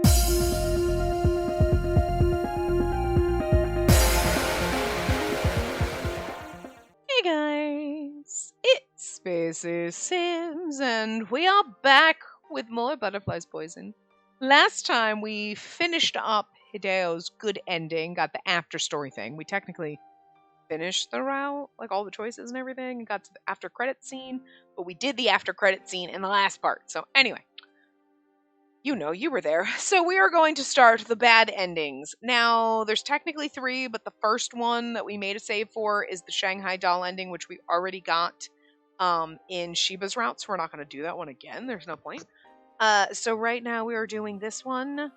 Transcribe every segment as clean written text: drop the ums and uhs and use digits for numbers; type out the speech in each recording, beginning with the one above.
Hey guys, it's Spacey Sims, and we are back with more Butterflies Poison. Last time we finished up Hideo's good ending, got the after story thing. We technically finished the route, like all the choices and everything, and got to the after credit scene, but we did the after credit scene in the last part. So anyway, you were there. So we are going to start the bad endings. Now, there's technically 3, but the first one that we made a save for is the Shanghai doll ending, which we already got in Sheba's route, so we're not going to do that one again. There's no point. So right now we are doing this one.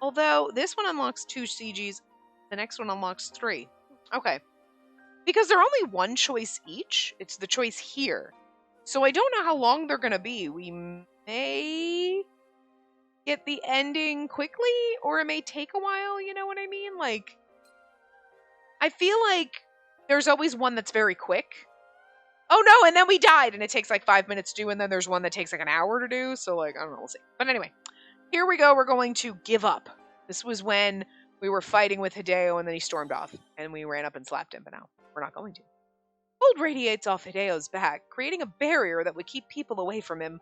Although, this one unlocks 2 CGs, the next one unlocks 3. Okay. Because they're only one choice each, it's the choice here. So I don't know how long they're going to be. We may get the ending quickly, or it may take a while, you know what I mean? Like, I feel like there's always one that's very quick. Oh no, and then we died, and it takes like 5 minutes to do, and then there's one that takes like an hour to do, so like, I don't know, we'll see. But anyway, here we go, we're going to give up. This was when we were fighting with Hideo, and then he stormed off, and we ran up and slapped him, but now we're not going to. Cold radiates off Hideo's back, creating a barrier that would keep people away from him.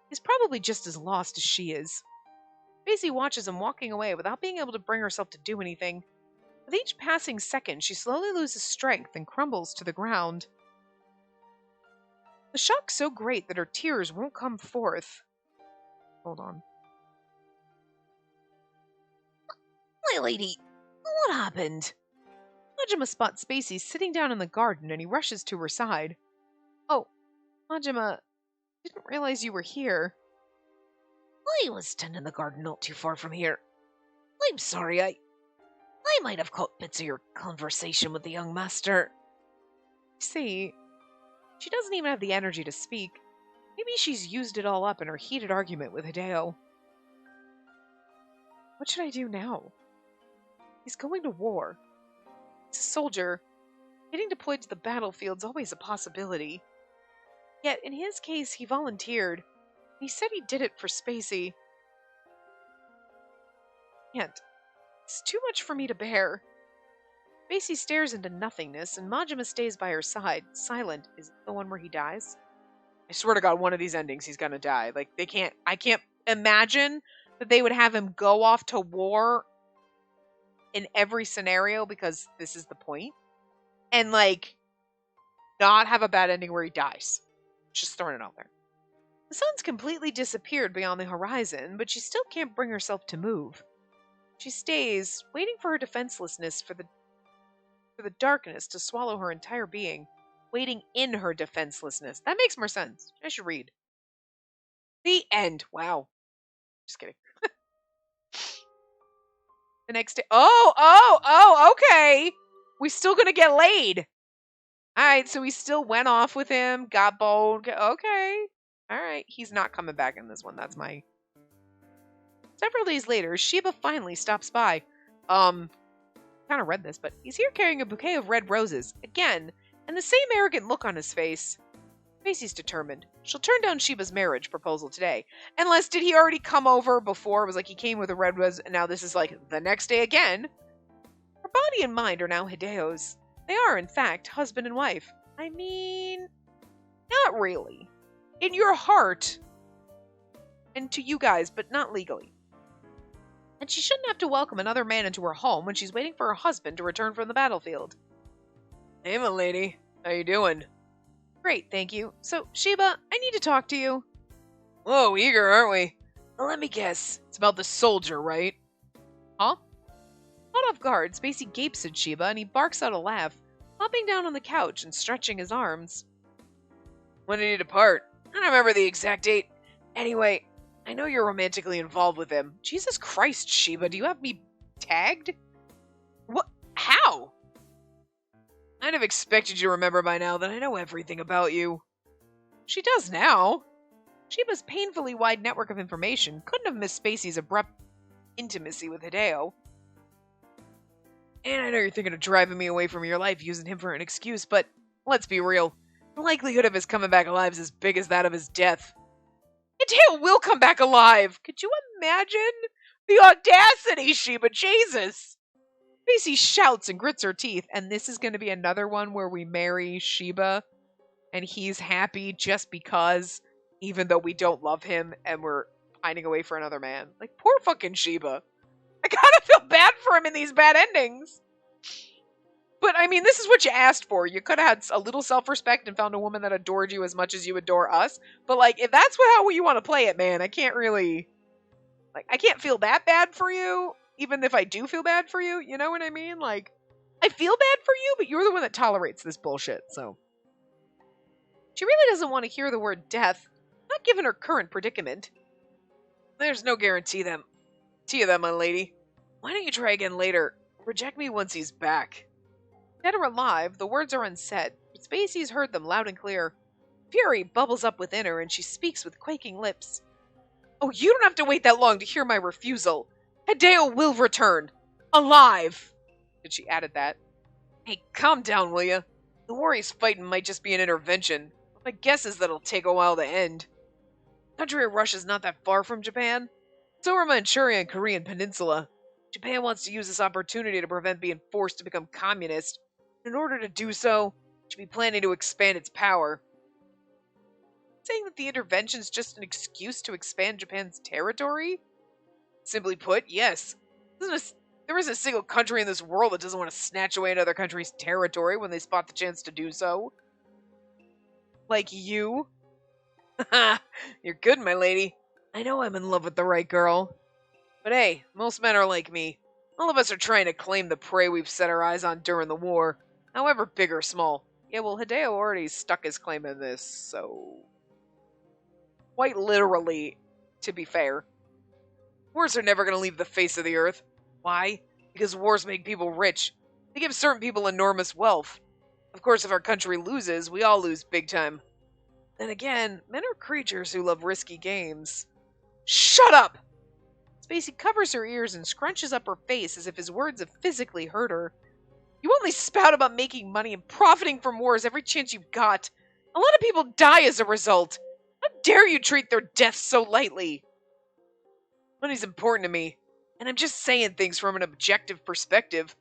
He's probably just as lost as she is. Maisie watches him walking away without being able to bring herself to do anything. With each passing second, she slowly loses strength and crumbles to the ground. The shock's so great that her tears won't come forth. Hold on. My lady, what happened? Majima spots Spacey sitting down in the garden and he rushes to her side. Oh, Majima, didn't realize you were here. I was tending the garden not too far from here. I'm sorry, I might have caught bits of your conversation with the young master. See, she doesn't even have the energy to speak. Maybe she's used it all up in her heated argument with Hideo. What should I do now? He's going to war. He's a soldier. Getting deployed to the battlefield's always a possibility. Yet, in his case, he volunteered. He said he did it for Spacey. Can't. It's too much for me to bear. Spacey stares into nothingness, and Majima stays by her side, silent. Is it the one where he dies? I swear to God, one of these endings he's gonna die. Like, I can't imagine that they would have him go off to war in every scenario, because this is the point. And, like, not have a bad ending where he dies. Just throwing it out there. The sun's completely disappeared beyond the horizon, but she still can't bring herself to move. She stays, waiting for her defenselessness, for the darkness to swallow her entire being. Waiting in her defenselessness. That makes more sense. I should read. The end. Wow. Just kidding. The next day. Oh, okay. We still gonna get laid. Alright, so we still went off with him, got bold. Okay. Alright, he's not coming back in this one. That's my... Several days later, Sheba finally stops by. Kind of read this, but he's here carrying a bouquet of red roses. Again, and the same arrogant look on his face. Macy's determined. She'll turn down Sheba's marriage proposal today. Unless, did he already come over before? It was like he came with a red rose, and now this is like the next day again. Her body and mind are now Hideo's. They are, in fact, husband and wife. I mean, not really. In your heart, and to you guys, but not legally. And she shouldn't have to welcome another man into her home when she's waiting for her husband to return from the battlefield. Hey, my lady. How you doing? Great, thank you. So, Sheba, I need to talk to you. Whoa, eager, aren't we? Well, let me guess. It's about the soldier, right? Huh? Caught off guard, Spacey gapes at Sheba and he barks out a laugh, hopping down on the couch and stretching his arms. When did he depart? I don't remember the exact date. Anyway, I know you're romantically involved with him. Jesus Christ, Sheba, do you have me tagged? What? How? I'd have expected you to remember by now that I know everything about you. She does now. Sheba's painfully wide network of information couldn't have missed Spacey's abrupt intimacy with Hideo. And I know you're thinking of driving me away from your life using him for an excuse, but let's be real. The likelihood of his coming back alive is as big as that of his death. Hideo will come back alive! Could you imagine The audacity, Sheba, Jesus! Macy shouts and grits her teeth, and this is going to be another one where we marry Sheba, and he's happy just because, even though we don't love him and we're pining away for another man. Like, poor fucking Sheba. I gotta feel bad for him in these bad endings. But, I mean, this is what you asked for. You could have had a little self-respect and found a woman that adored you as much as you adore us. But, like, if that's how you want to play it, man, I can't really... Like, I can't feel that bad for you, even if I do feel bad for you. You know what I mean? Like, I feel bad for you, but you're the one that tolerates this bullshit, so... She really doesn't want to hear the word death, not given her current predicament. There's no guarantee of that, my lady. Why don't you try again later? Reject me once he's back. Dead or alive, the words are unsaid, but Spacey's heard them loud and clear. Fury bubbles up within her, and she speaks with quaking lips. Oh, you don't have to wait that long to hear my refusal. Hideo will return. Alive! And she added that. Hey, calm down, will ya? The war he's fighting might just be an intervention. My guess is that it'll take a while to end. The country of Russia's not that far from Japan. So are Manchuria and Korean Peninsula. Japan wants to use this opportunity to prevent being forced to become communist. In order to do so, it should be planning to expand its power. Saying that the intervention's just an excuse to expand Japan's territory? Simply put, yes. There isn't a single country in this world that doesn't want to snatch away another country's territory when they spot the chance to do so. Like you? Haha, you're good, my lady. I know I'm in love with the right girl. But hey, most men are like me. All of us are trying to claim the prey we've set our eyes on during the war, however big or small. Yeah, well, Hideo already stuck his claim in this, so... Quite literally, to be fair. Wars are never going to leave the face of the earth. Why? Because wars make people rich. They give certain people enormous wealth. Of course, if our country loses, we all lose big time. Then again, men are creatures who love risky games. Shut up! Spacey covers her ears and scrunches up her face as if his words have physically hurt her. You only spout about making money and profiting from wars every chance you've got. A lot of people die as a result. How dare you treat their deaths so lightly? Money's important to me, and I'm just saying things from an objective perspective.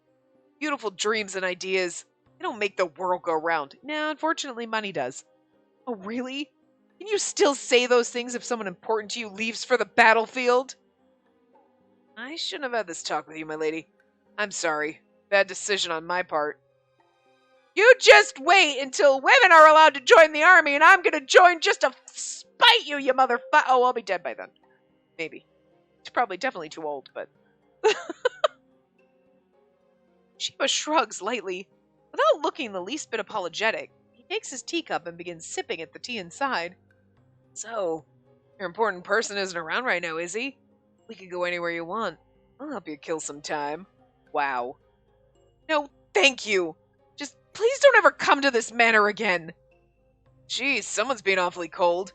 Beautiful dreams and ideas, they don't make the world go round. No, unfortunately, money does. Oh, really? Can you still say those things if someone important to you leaves for the battlefield? I shouldn't have had this talk with you, my lady. I'm sorry. Bad decision on my part. You just wait until women are allowed to join the army, and I'm gonna join just to spite you, you motherfucker. Oh, I'll be dead by then. Maybe. It's probably definitely too old, but... Sheba shrugs lightly. Without looking the least bit apologetic, he takes his teacup and begins sipping at the tea inside. So, your important person isn't around right now, is he? We can go anywhere you want. I'll help you kill some time. Wow. No, thank you. Just please don't ever come to this manor again. Geez, someone's being awfully cold.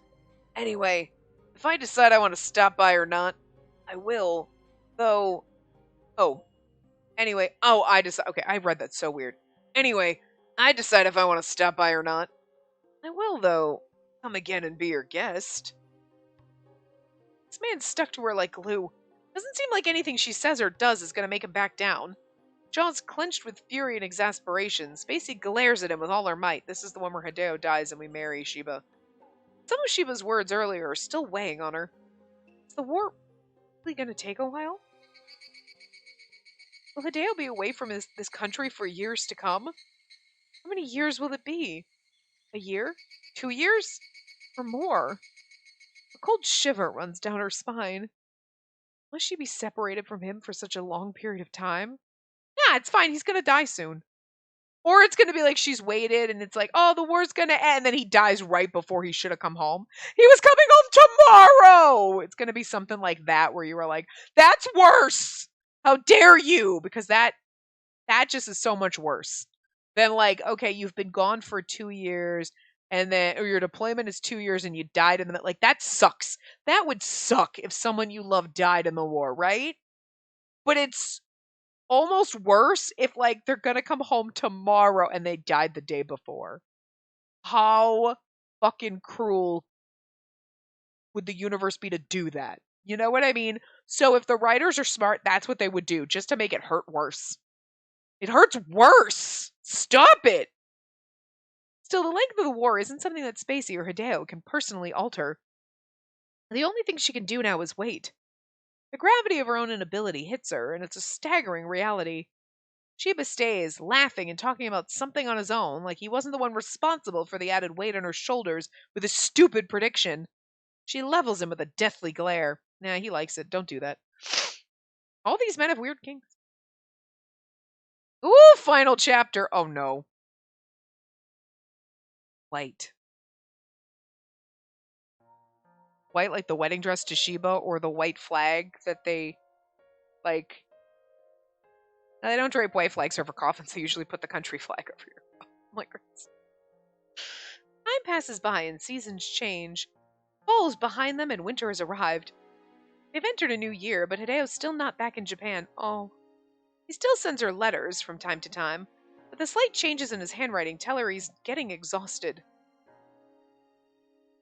Anyway, if I decide I want to stop by or not, I will. Though... Oh. Anyway, I decide... Okay, I read that so weird. Anyway, I decide if I want to stop by or not. I will, though. Come again and be your guest. This man's stuck to her like glue. Doesn't seem like anything she says or does is going to make him back down. Jaws clenched with fury and exasperation. Spacey glares at him with all her might. This is the one where Hideo dies and we marry Sheba. Some of Sheba's words earlier are still weighing on her. Is the war really going to take a while? Will Hideo be away from this country for years to come? How many years will it be? A year? 2 years? Or more? A cold shiver runs down her spine. Must she be separated from him for such a long period of time? Nah, it's fine. He's going to die soon. Or it's going to be like she's waited and it's like, oh, the war's going to end. And then he dies right before he should have come home. He was coming home tomorrow. It's going to be something like that where you were like, that's worse. How dare you? Because that just is so much worse than like, okay, you've been gone for 2 years and then, or your deployment is 2 years and you died in the, like, that sucks. That would suck if someone you love died in the war, right? But it's almost worse if, like, they're gonna come home tomorrow and they died the day before. How fucking cruel would the universe be to do that? You know what I mean? So if the writers are smart, that's what they would do, just to make it hurt worse. It hurts worse! Stop it! Still, the length of the war isn't something that Spacey or Hideo can personally alter. The only thing she can do now is wait. The gravity of her own inability hits her, and it's a staggering reality. Sheba stays, laughing and talking about something on his own, like he wasn't the one responsible for the added weight on her shoulders with a stupid prediction. She levels him with a deathly glare. Nah, he likes it. Don't do that. All these men have weird kinks. Ooh, final chapter. Oh no. White. White like the wedding dress to Sheba, or the white flag that they, like... Now, they don't drape white flags over coffins. They usually put the country flag over here. Oh my goodness. Time passes by and seasons change. Fall is behind them and winter has arrived. They've entered a new year, but Hideo's still not back in Japan. Oh. He still sends her letters from time to time, but the slight changes in his handwriting tell her he's getting exhausted.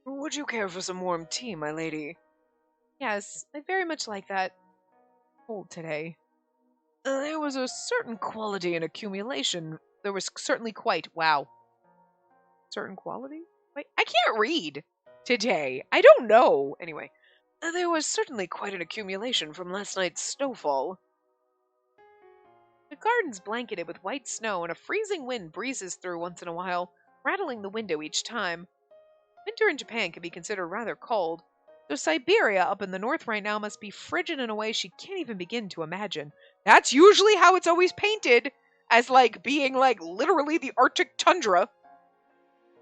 Would you care for some warm tea, my lady? Yes, I very much like that. Cold today. There was a certain quality and accumulation. There was certainly quite. Wow. Certain quality? Wait, I can't read today. I don't know. Anyway, there was certainly quite an accumulation from last night's snowfall. The garden's blanketed with white snow, and a freezing wind breezes through once in a while, rattling the window each time. Winter in Japan can be considered rather cold, so Siberia up in the north right now must be frigid in a way she can't even begin to imagine. That's usually how it's always painted, as like being like literally the Arctic tundra.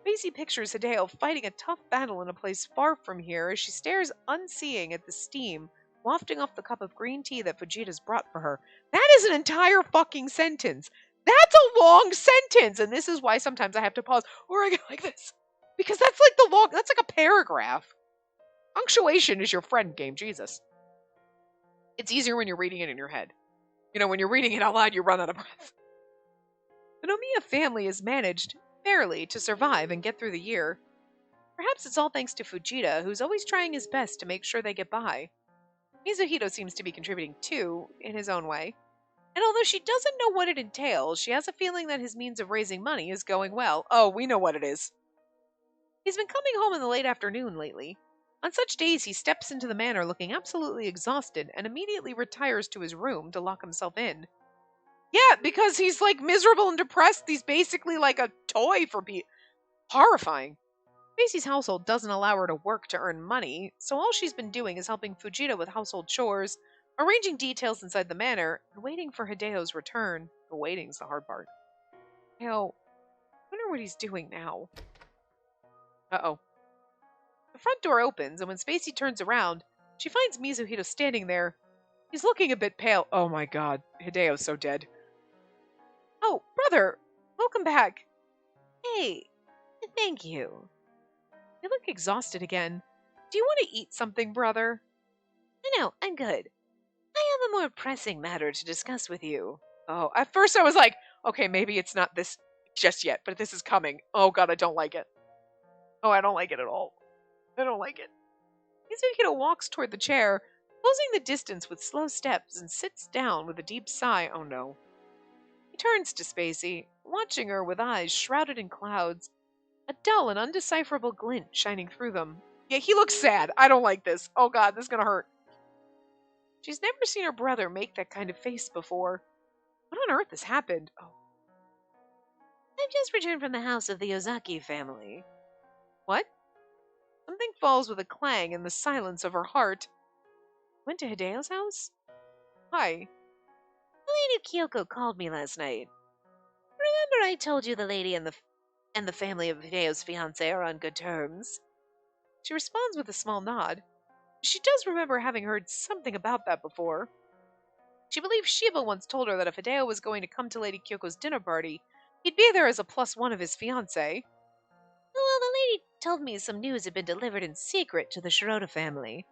Maisie pictures Hideo fighting a tough battle in a place far from here as she stares unseeing at the steam wafting off the cup of green tea that Fujita's brought for her. That is an entire fucking sentence. That's a long sentence, and this is why sometimes I have to pause or I go like this. Because that's like a paragraph. Punctuation is your friend, game, Jesus. It's easier when you're reading it in your head. You know, when you're reading it out loud, you run out of breath. The Nomiya family has managed, fairly, to survive and get through the year. Perhaps it's all thanks to Fujita, who's always trying his best to make sure they get by. Mizuhito seems to be contributing too, in his own way. And although she doesn't know what it entails, she has a feeling that his means of raising money is going well. Oh, we know what it is. He's been coming home in the late afternoon lately. On such days, he steps into the manor looking absolutely exhausted and immediately retires to his room to lock himself in. Yeah, because he's like miserable and depressed. He's basically like a toy for people. Horrifying. Macy's household doesn't allow her to work to earn money, so all she's been doing is helping Fujita with household chores, arranging details inside the manor, and waiting for Hideo's return. The waiting's the hard part. Hideo, I wonder what he's doing now. Uh-oh. The front door opens, and when Spacey turns around, she finds Mizuhito standing there. He's looking a bit pale. Oh my god, Hideo's so dead. Oh, brother, welcome back. Hey, thank you. You look exhausted again. Do you want to eat something, brother? No, I'm good. I have a more pressing matter to discuss with you. Oh, at first I was like, okay, maybe it's not this just yet, but this is coming. Oh god, I don't like it. Oh, I don't like it at all. I don't like it. Mizuhito walks toward the chair, closing the distance with slow steps, and sits down with a deep sigh. Oh no. He turns to Spacey, watching her with eyes shrouded in clouds, a dull and undecipherable glint shining through them. Yeah, he looks sad. I don't like this. Oh god, this is gonna hurt. She's never seen her brother make that kind of face before. What on earth has happened? Oh. I've just returned from the house of the Ozaki family. What? Something falls with a clang in the silence of her heart. Went to Hideo's house? Hi. The lady Kyoko called me last night. Remember I told you the lady and the family of Hideo's fiancé are on good terms? She responds with a small nod. She does remember having heard something about that before. She believes Sheba once told her that if Hideo was going to come to Lady Kyoko's dinner party, he'd be there as a +1 of his fiancé. Well, the lady told me some news had been delivered in secret to the Shirota family.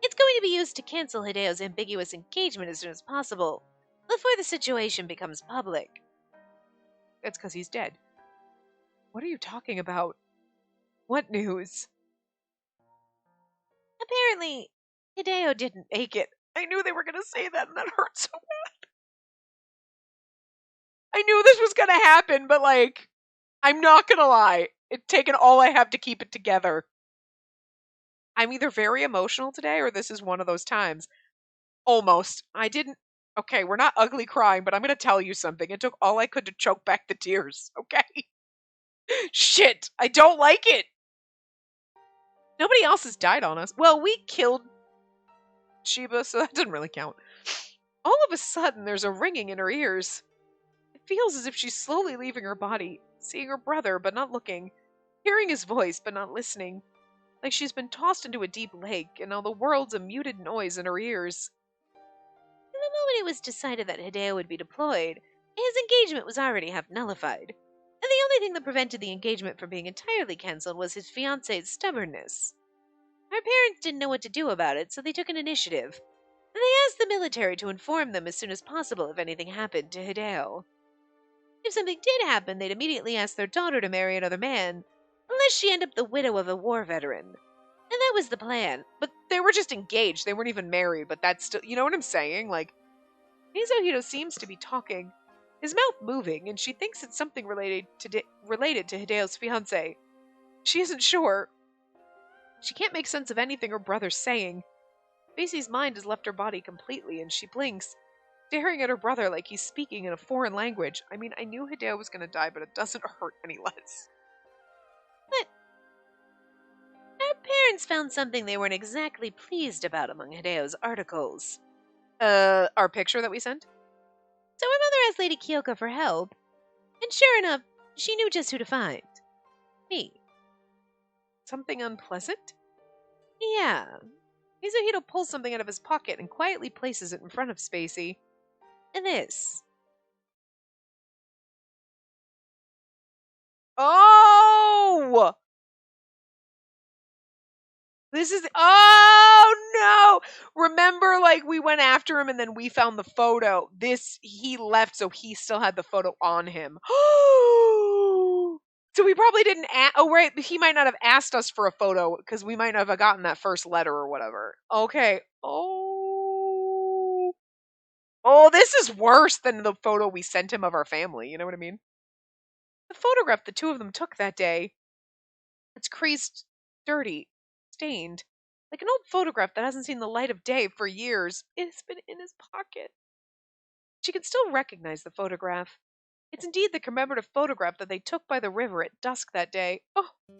It's going to be used to cancel Hideo's ambiguous engagement as soon as possible, before the situation becomes public. That's because he's dead. What are you talking about? What news? Apparently, Hideo didn't make it. I knew they were going to say that, and that hurt so bad. I knew this was going to happen, but, like, I'm not going to lie. It's taken all I have to keep it together. I'm either very emotional today, or this is one of those times. Almost. I didn't. Okay, we're not ugly crying, but I'm going to tell you something. It took all I could to choke back the tears, okay? Shit, I don't like it. Nobody else has died on us. Well, we killed Sheba, so that doesn't really count. All of a sudden, there's a ringing in her ears. It feels as if she's slowly leaving her body, seeing her brother, but not looking, hearing his voice, but not listening. Like she's been tossed into a deep lake, and now the world's a muted noise in her ears. In the moment it was decided that Hideo would be deployed, his engagement was already half nullified. And the only thing that prevented the engagement from being entirely cancelled was his fiance's stubbornness. Our parents didn't know what to do about it, so they took an initiative. They asked the military to inform them as soon as possible if anything happened to Hideo. If something did happen, they'd immediately ask their daughter to marry another man, unless she ended up the widow of a war veteran. And that was the plan. But they were just engaged. They weren't even married, but that's still, you know what I'm saying? Like, Mizuhito seems to be talking, his mouth moving, and she thinks it's something related to Hideo's fiancé. She isn't sure. She can't make sense of anything her brother's saying. Macy's mind has left her body completely, and she blinks, staring at her brother like he's speaking in a foreign language. I mean, I knew Hideo was going to die, but it doesn't hurt any less. But our parents found something they weren't exactly pleased about among Hideo's articles. Our picture that we sent? So her mother asked Lady Kyoko for help, and sure enough, she knew just who to find. Me. Something unpleasant? Yeah. Mizuhito pulls something out of his pocket and quietly places it in front of Spacey. And this. Oh! This is, oh no! Remember, like, we went after him and then we found the photo. He left, so he still had the photo on him. So we probably didn't, oh right, he might not have asked us for a photo, because we might not have gotten that first letter or whatever. Okay. Oh, this is worse than the photo we sent him of our family, you know what I mean? The photograph the two of them took that day, it's creased, dirty, stained. Like an old photograph that hasn't seen the light of day for years. It's been in his pocket. She can still recognize the photograph. It's indeed the commemorative photograph that they took by the river at dusk that day. Oh, it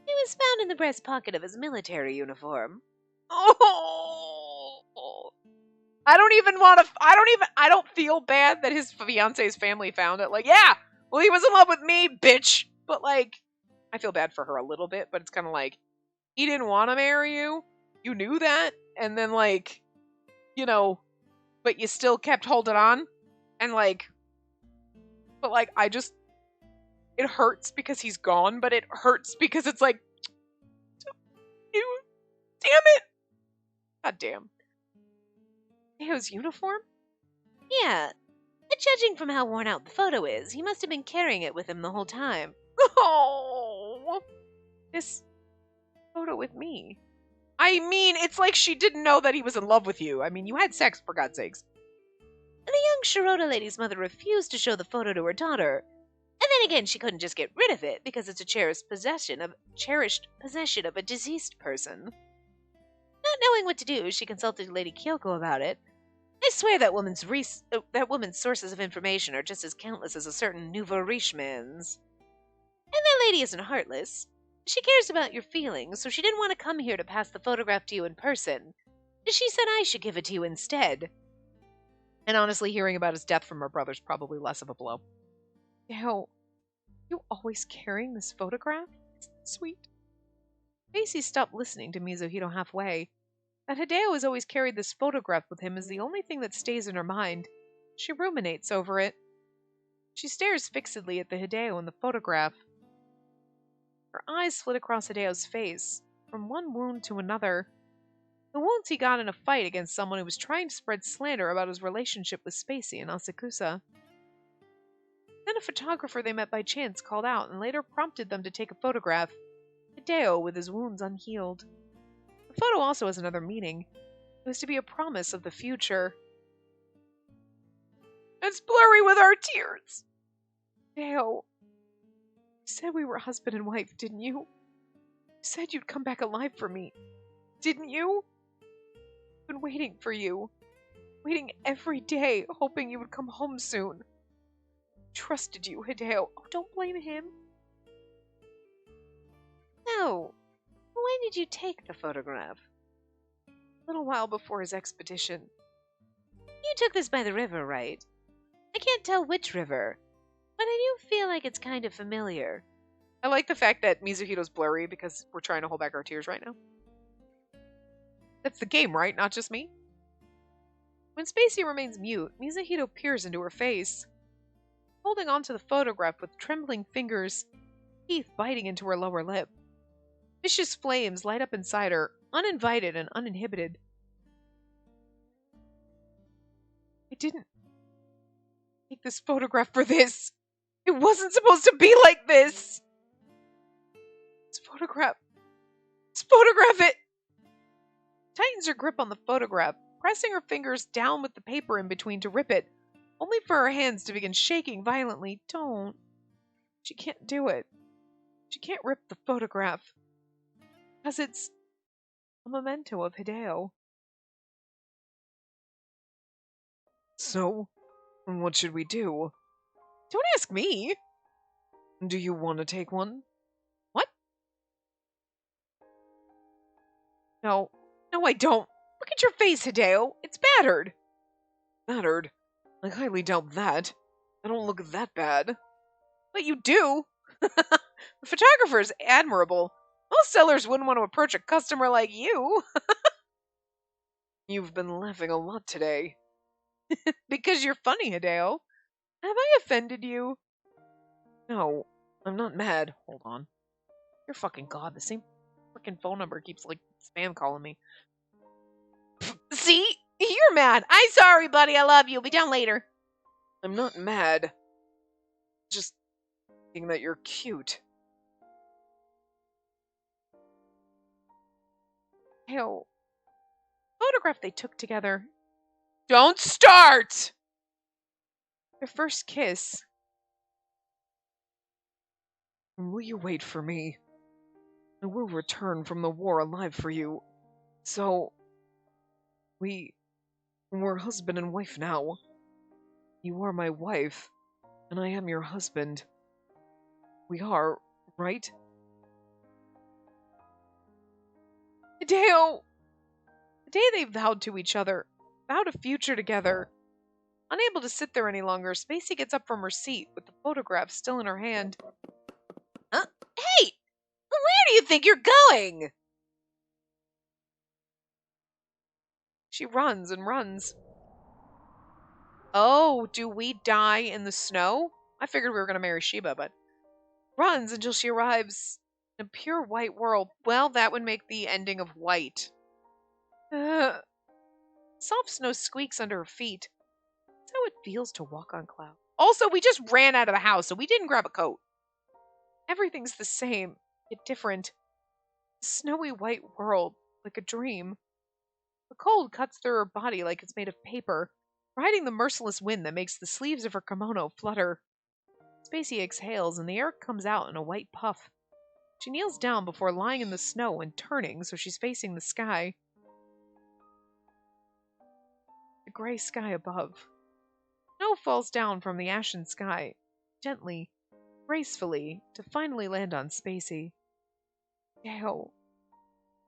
was found in the breast pocket of his military uniform. Oh, I don't feel bad that his fiance's family found it. Like, yeah, well, he was in love with me, bitch. But, like, I feel bad for her a little bit, but it's kind of like, he didn't want to marry you. You knew that. And then, like, you know, but you still kept holding on. And, like, but, like, it hurts because he's gone, but it hurts because it's like, you, damn it. God damn. His uniform? Yeah. But judging from how worn out the photo is, he must have been carrying it with him the whole time. Oh. This photo with me. I mean, it's like she didn't know that he was in love with you. I mean, you had sex, for God's sakes. And the young Shirota lady's mother refused to show the photo to her daughter. And then again, she couldn't just get rid of it because it's a cherished possession of a deceased person. Not knowing what to do, she consulted Lady Kyoko about it. I swear that woman's sources of information are just as countless as a certain nouveau riche man's. And that lady isn't heartless. She cares about your feelings, so she didn't want to come here to pass the photograph to you in person. She said I should give it to you instead. And honestly, hearing about his death from her brother's probably less of a blow. Now, you always carrying this photograph? Isn't that sweet? Macy stopped listening to Mizuhito halfway. That Hideo has always carried this photograph with him is the only thing that stays in her mind. She ruminates over it. She stares fixedly at the Hideo in the photograph. Her eyes flit across Hideo's face, from one wound to another. The wounds he got in a fight against someone who was trying to spread slander about his relationship with Spacey and Asakusa. Then a photographer they met by chance called out and later prompted them to take a photograph. Hideo with his wounds unhealed. The The photo also has another meaning. It was to be a promise of the future. It's blurry with our tears. Hideo, you said we were husband and wife, didn't you? You said you'd come back alive for me, didn't you? I've been waiting for you. Waiting every day, hoping you would come home soon. Trusted you, Hideo. Oh, don't blame him. No. When did you take the photograph? A little while before his expedition. You took this by the river, right? I can't tell which river, but I do feel like it's kind of familiar. I like the fact that Mizuhito's blurry because we're trying to hold back our tears right now. That's the game, right? Not just me? When Spacey remains mute, Mizuhito peers into her face, holding onto the photograph with trembling fingers, teeth biting into her lower lip. Vicious flames light up inside her, uninvited and uninhibited. I didn't take this photograph for this. It wasn't supposed to be like this. Let's photograph it. Tightens her grip on the photograph, pressing her fingers down with the paper in between to rip it, only for her hands to begin shaking violently. Don't. She can't do it. She can't rip the photograph. Because it's a memento of Hideo. So, what should we do? Don't ask me. Do you want to take one? What? No, I don't. Look at your face, Hideo. It's battered. Battered? I highly doubt that. I don't look that bad. But you do. The photographer's admirable. Most sellers wouldn't want to approach a customer like you. You've been laughing a lot today. Because you're funny, Hideo. Have I offended you? No, I'm not mad. Hold on. You're fucking God. The same freaking phone number keeps, spam calling me. See? You're mad. I'm sorry, buddy. I love you. Be down later. I'm not mad. Just thinking that you're cute. Hell. Photograph they took together. Don't start! Their first kiss. Will you wait for me? I will return from the war alive for you. So, we're husband and wife now. You are my wife, and I am your husband. We are, right? Hideo! The day they vowed to each other, vowed a future together. Unable to sit there any longer, Spacey gets up from her seat with the photograph still in her hand. Hey! Where do you think you're going? She runs and runs. Oh, do we die in the snow? I figured we were going to marry Sheba, but... Runs until she arrives in a pure white world. Well, that would make the ending of white. Soft snow squeaks under her feet. That's how it feels to walk on clouds. Also, we just ran out of the house, so we didn't grab a coat. Everything's the same, yet different. A snowy white world, like a dream. The cold cuts through her body like it's made of paper, riding the merciless wind that makes the sleeves of her kimono flutter. Spacey exhales, and the air comes out in a white puff. She kneels down before lying in the snow and turning so she's facing the sky. The gray sky above. Snow falls down from the ashen sky, gently, gracefully, to finally land on Spacey. Hideo.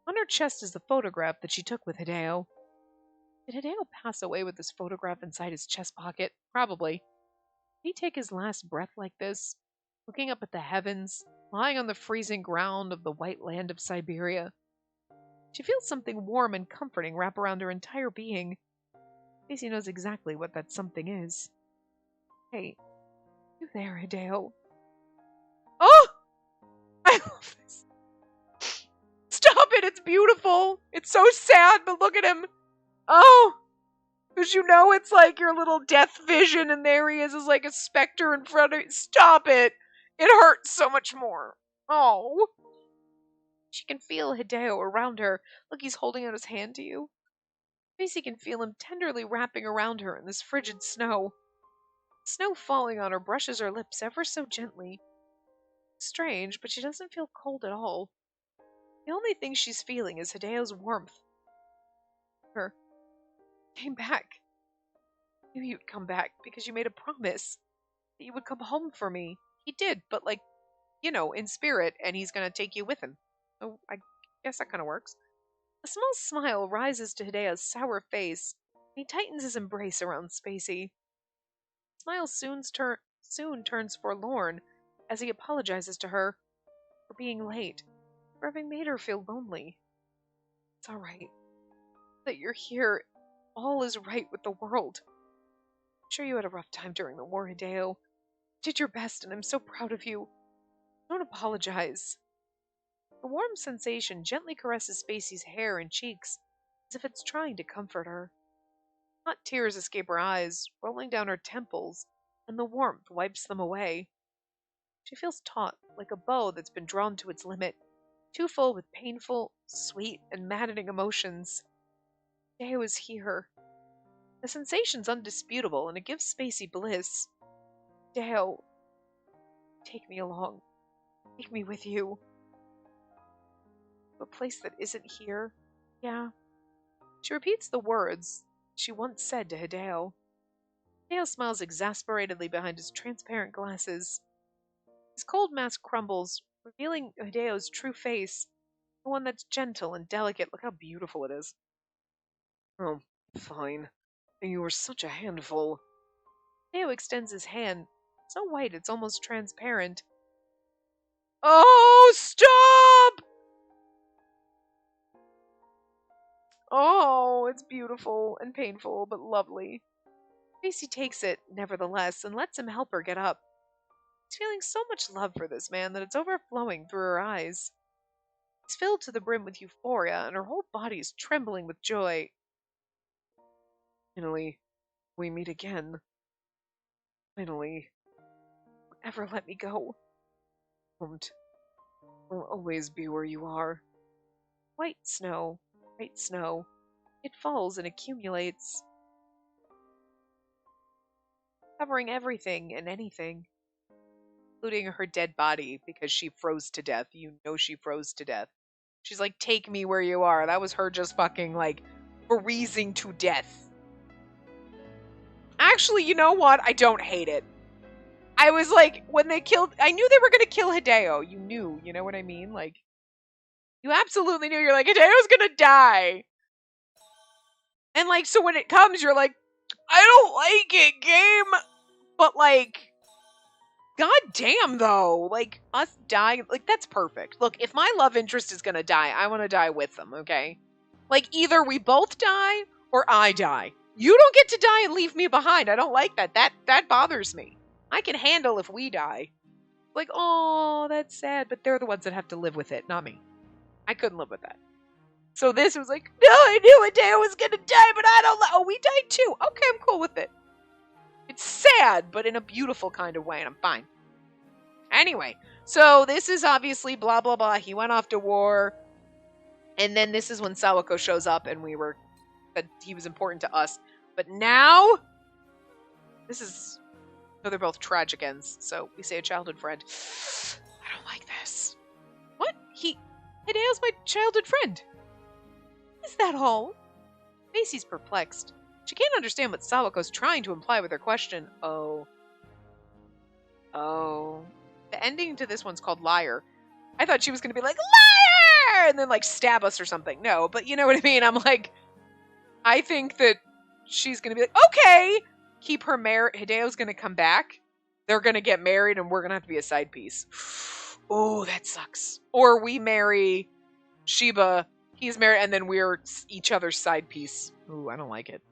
On her chest is the photograph that she took with Hideo. Did Hideo pass away with this photograph inside his chest pocket? Probably. Did he take his last breath like this, looking up at the heavens, lying on the freezing ground of the white land of Siberia? She feels something warm and comforting wrap around her entire being. Spacey knows exactly what that something is. Hey, you there, Hideo? Oh! I love this. Stop it, it's beautiful. It's so sad, but look at him. Oh! Because you know it's like your little death vision, and there he is like a specter in front of you. Stop it! It hurts so much more. Oh. She can feel Hideo around her, like he's holding out his hand to you. Spacey can feel him tenderly wrapping around her in this frigid snow. The snow falling on her brushes her lips ever so gently. Strange, but she doesn't feel cold at all. The only thing she's feeling is Hideo's warmth. Her came back. I knew you'd come back because you made a promise that you would come home for me. He did, but in spirit, and he's gonna take you with him. So I guess that kind of works. A small smile rises to Hideo's sour face, and he tightens his embrace around Spacey. The smile soon turns forlorn as he apologizes to her for being late, for having made her feel lonely. It's all right. That you're here, all is right with the world. I'm sure you had a rough time during the war, Hideo. You did your best, and I'm so proud of you. Don't apologize. A warm sensation gently caresses Spacey's hair and cheeks, as if it's trying to comfort her. Hot tears escape her eyes, rolling down her temples, and the warmth wipes them away. She feels taut, like a bow that's been drawn to its limit, too full with painful, sweet, and maddening emotions. Hideo is here. The sensation's undisputable, and it gives Spacey bliss. Hideo, take me along. Take me with you. To a place that isn't here? Yeah. She repeats the words she once said to Hideo. Hideo smiles exasperatedly behind his transparent glasses. His cold mask crumbles, revealing Hideo's true face, the one that's gentle and delicate. Look how beautiful it is. Oh, fine. You were such a handful. Hideo extends his hand, so white it's almost transparent. Oh, stop! Oh, it's beautiful and painful, but lovely. Spacey takes it, nevertheless, and lets him help her get up. She's feeling so much love for this man that it's overflowing through her eyes. He's filled to the brim with euphoria, and her whole body is trembling with joy. Finally, we meet again. Finally. Don't ever let me go. Won't. I'll always be where you are. White snow. White snow. It falls and accumulates, covering everything and anything, including her dead body, because she froze to death. You know she froze to death. She's like, take me where you are. That was her just fucking, freezing to death. Actually, you know what? I don't hate it. I was like, when they killed... I knew they were going to kill Hideo. You knew. You know what I mean? You absolutely knew. You're like, Hideo's going to die. And, so when it comes, you're like, I don't like it, game. But, god damn, though. Us dying, that's perfect. Look, if my love interest is gonna die, I want to die with them, okay? Either we both die, or I die. You don't get to die and leave me behind. I don't like that. That bothers me. I can handle if we die. Oh, that's sad. But they're the ones that have to live with it, not me. I couldn't live with that. So this was no, I knew Hideo was gonna die, but I don't... Oh, we died too. Okay, I'm cool with it. It's sad, but in a beautiful kind of way, and I'm fine. Anyway, so this is obviously blah, blah, blah. He went off to war. And then this is when Sawako shows up, and he was important to us. But now, this is... No, they're both tragic ends, so we say a childhood friend. I don't like this. What? Hideo's my childhood friend. Is that all? Spacey's perplexed. She can't understand what Sawako's trying to imply with her question. Oh. The ending to this one's called Liar. I thought she was going to be like, liar! And then stab us or something. No, but you know what I mean? I'm I think that she's going to be like, okay, keep her married. Hideo's going to come back. They're going to get married and we're going to have to be a side piece. Oh, that sucks. Or we marry Sheba, he's married, and then we're each other's side piece. Ooh, I don't like it.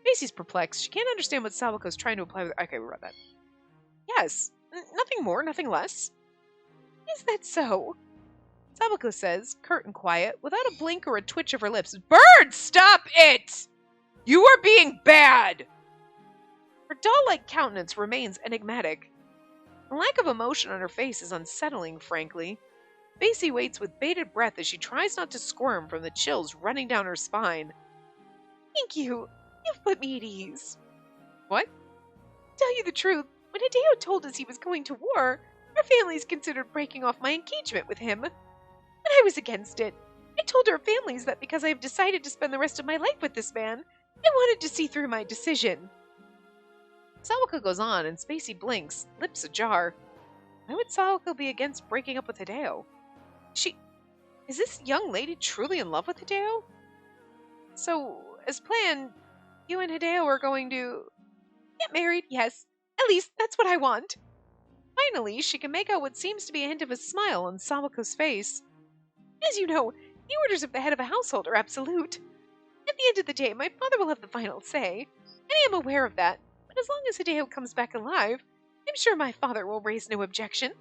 Macy's perplexed. She can't understand what Sawako's trying to imply with... Okay, we read that. Yes. Nothing more, nothing less. Is that so? Sawako says, curt and quiet, without a blink or a twitch of her lips. Bird, stop it! You are being bad! Her doll-like countenance remains enigmatic. The lack of emotion on her face is unsettling, frankly. Spacey waits with bated breath as she tries not to squirm from the chills running down her spine. Thank you. You've put me at ease. What? To tell you the truth, when Hideo told us he was going to war, our families considered breaking off my engagement with him. But I was against it. I told our families that because I have decided to spend the rest of my life with this man, I wanted to see through my decision. Sawako goes on, and Spacey blinks, lips ajar. Why would Sawako be against breaking up with Hideo? Is this young lady truly in love with Hideo? So, as planned, you and Hideo are going to get married, yes. At least, that's what I want. Finally, she can make out what seems to be a hint of a smile on Sawako's face. As you know, the orders of the head of a household are absolute. At the end of the day, my father will have the final say, and I am aware of that. But as long as Hideo comes back alive, I'm sure my father will raise no objection.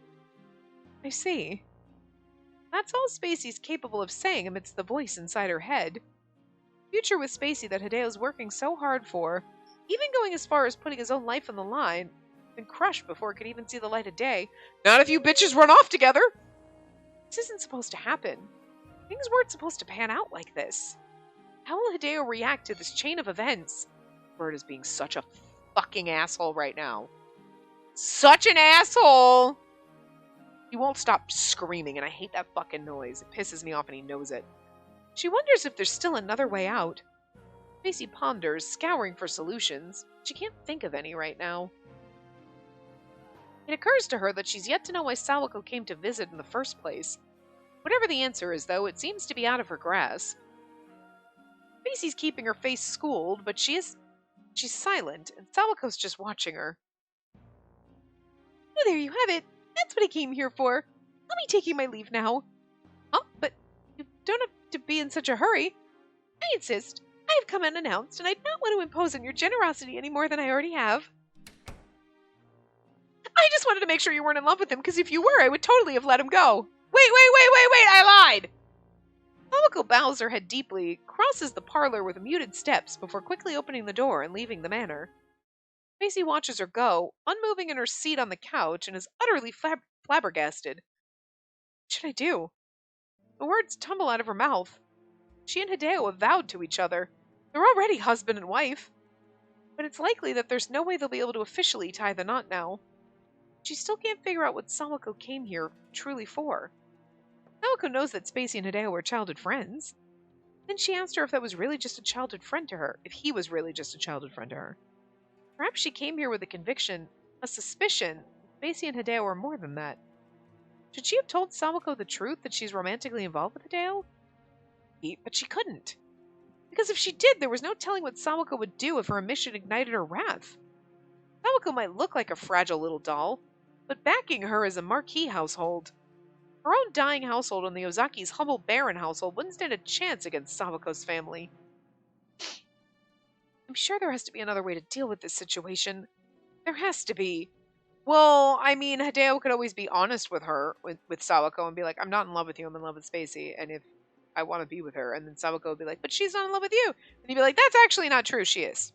I see. That's all Spacey's capable of saying amidst the voice inside her head. Future with Spacey that Hideo's working so hard for, even going as far as putting his own life on the line, been crushed before it could even see the light of day. Not if you bitches run off together! This isn't supposed to happen. Things weren't supposed to pan out like this. How will Hideo react to this chain of events? Bird is being such a fucking asshole right now. Such an asshole! He won't stop screaming, and I hate that fucking noise. It pisses me off, and he knows it. She wonders if there's still another way out. Spacey ponders, scouring for solutions. She can't think of any right now. It occurs to her that she's yet to know why Sawako came to visit in the first place. Whatever the answer is, though, it seems to be out of her grasp. Spacey's keeping her face schooled, but she's silent, and Sawako's just watching her. Oh, there you have it. That's what I came here for. I'll be taking my leave now. Oh, but you don't have to be in such a hurry. I insist. I have come unannounced, and I do not want to impose on your generosity any more than I already have. I just wanted to make sure you weren't in love with him, because if you were, I would totally have let him go. Wait, I lied! Sawako bows her head deeply, crosses the parlor with muted steps before quickly opening the door and leaving the manor. Spacey watches her go, unmoving in her seat on the couch, and is utterly flabbergasted. What should I do? The words tumble out of her mouth. She and Hideo have vowed to each other. They're already husband and wife. But it's likely that there's no way they'll be able to officially tie the knot now. She still can't figure out what Sawako came here truly for. Sawako knows that Spacey and Hideo were childhood friends. Then she asked her if that was really just a childhood friend to her, if he was really just a childhood friend to her. Perhaps she came here with a conviction, a suspicion, Spacey and Hideo were more than that. Should she have told Sawako the truth that she's romantically involved with Hideo? But she couldn't. Because if she did, there was no telling what Sawako would do if her omission ignited her wrath. Sawako might look like a fragile little doll, but backing her is a marquee household. Her own dying household and the Ozaki's humble barren household wouldn't stand a chance against Sawako's family. I'm sure there has to be another way to deal with this situation. There has to be. Well, I mean, Hideo could always be honest with her, with Sawako, and be like, I'm not in love with you, I'm in love with Spacey, and if I want to be with her, and then Sawako would be like, but she's not in love with you. And he'd be like, that's actually not true, she is.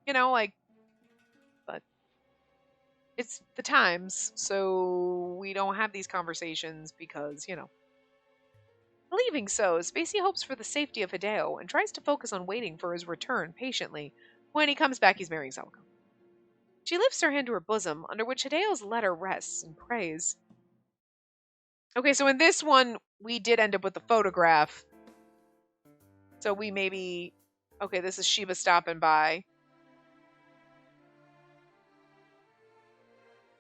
You know, like, but it's the times, so we don't have these conversations because, you know. Believing so, Spacey hopes for the safety of Hideo and tries to focus on waiting for his return patiently. When he comes back, he's marrying Sawako. She lifts her hand to her bosom, under which Hideo's letter rests and prays. Okay, so in this one, we did end up with the photograph. So we maybe... Okay, this is Sheba stopping by.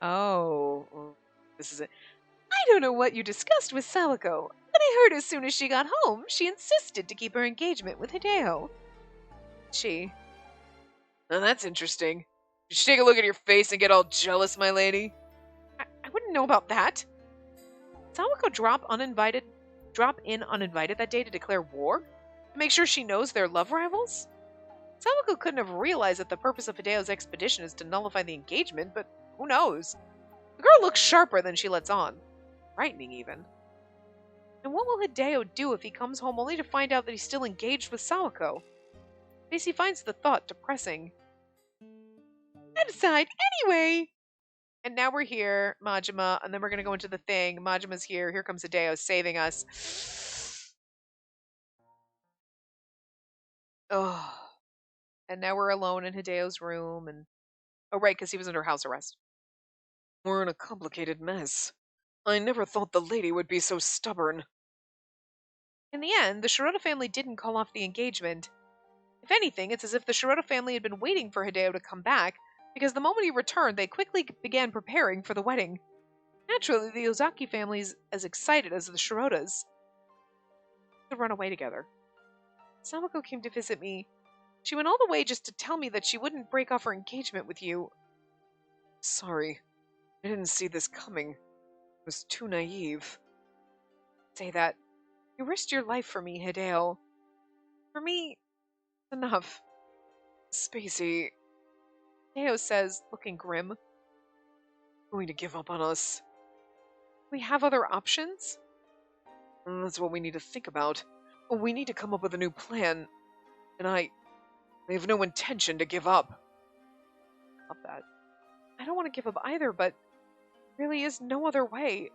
Oh, this is it. I don't know what you discussed with Sawako, but I heard as soon as she got home, she insisted to keep her engagement with Hideo. She... Oh, that's interesting. Did she take a look at your face and get all jealous, my lady? I wouldn't know about that. Sawako drop in uninvited that day to declare war? To make sure she knows they're love rivals? Sawako couldn't have realized that the purpose of Hideo's expedition is to nullify the engagement, but who knows? The girl looks sharper than she lets on. Frightening, even. And what will Hideo do if he comes home only to find out that he's still engaged with Sawako? Spacey finds the thought depressing. That aside, anyway! And now we're here, Majima, and then we're gonna go into the thing. Majima's here. Here comes Hideo saving us. Oh. And now we're alone in Hideo's room, and oh right, because he was under house arrest. We're in a complicated mess. I never thought the lady would be so stubborn. In the end, the Shirota family didn't call off the engagement. If anything, it's as if the Shirota family had been waiting for Hideo to come back, because the moment he returned, they quickly began preparing for the wedding. Naturally, the Ozaki family is as excited as the Shirotas to run away together. Sawako came to visit me. She went all the way just to tell me that she wouldn't break off her engagement with you. Sorry, I didn't see this coming. I was too naive. Say that. You risked your life for me, Hideo. For me, it's enough. Spacey, Hideo says, looking grim. Going to give up on us. We have other options? That's what we need to think about. We need to come up with a new plan. And I have no intention to give up. Love that. I don't want to give up either, but there really is no other way.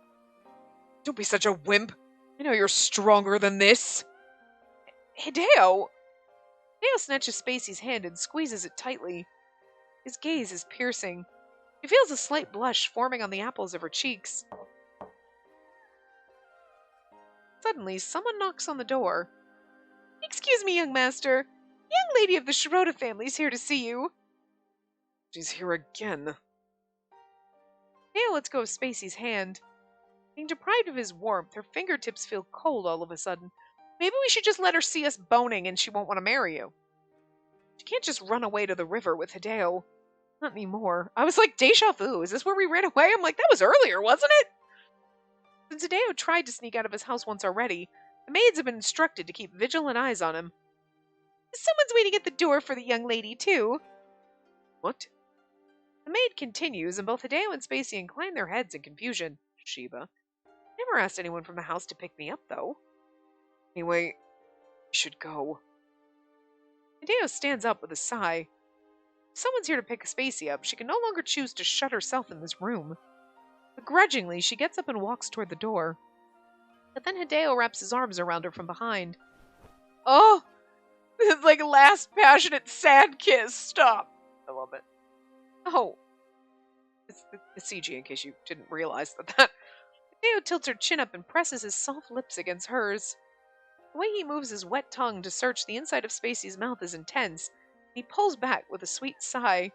Don't be such a wimp. I know you're stronger than this. Hideo! Hideo snatches Spacey's hand and squeezes it tightly. His gaze is piercing. She feels a slight blush forming on the apples of her cheeks. Suddenly, someone knocks on the door. Excuse me, young master. Young lady of the Shirota family's here to see you. She's here again. Hideo lets go of Spacey's hand. Being deprived of his warmth, her fingertips feel cold all of a sudden. Maybe we should just let her see us boning and she won't want to marry you. She can't just run away to the river with Hideo. Not anymore. I was like, deja vu. Is this where we ran away? I'm like, that was earlier, wasn't it? Since Hideo tried to sneak out of his house once already, the maids have been instructed to keep vigilant eyes on him. Someone's waiting at the door for the young lady, too. What? The maid continues, and both Hideo and Spacey incline their heads in confusion. Sheba. Never asked anyone from the house to pick me up, though. Anyway, we should go. Hideo stands up with a sigh. If someone's here to pick Spacey up, she can no longer choose to shut herself in this room. Begrudgingly, she gets up and walks toward the door. But then Hideo wraps his arms around her from behind. Oh! This like last passionate sad kiss. Stop. I love it. Oh. It's the CG in case you didn't realize that. Hideo tilts her chin up and presses his soft lips against hers. The way he moves his wet tongue to search the inside of Spacey's mouth is intense, and he pulls back with a sweet sigh.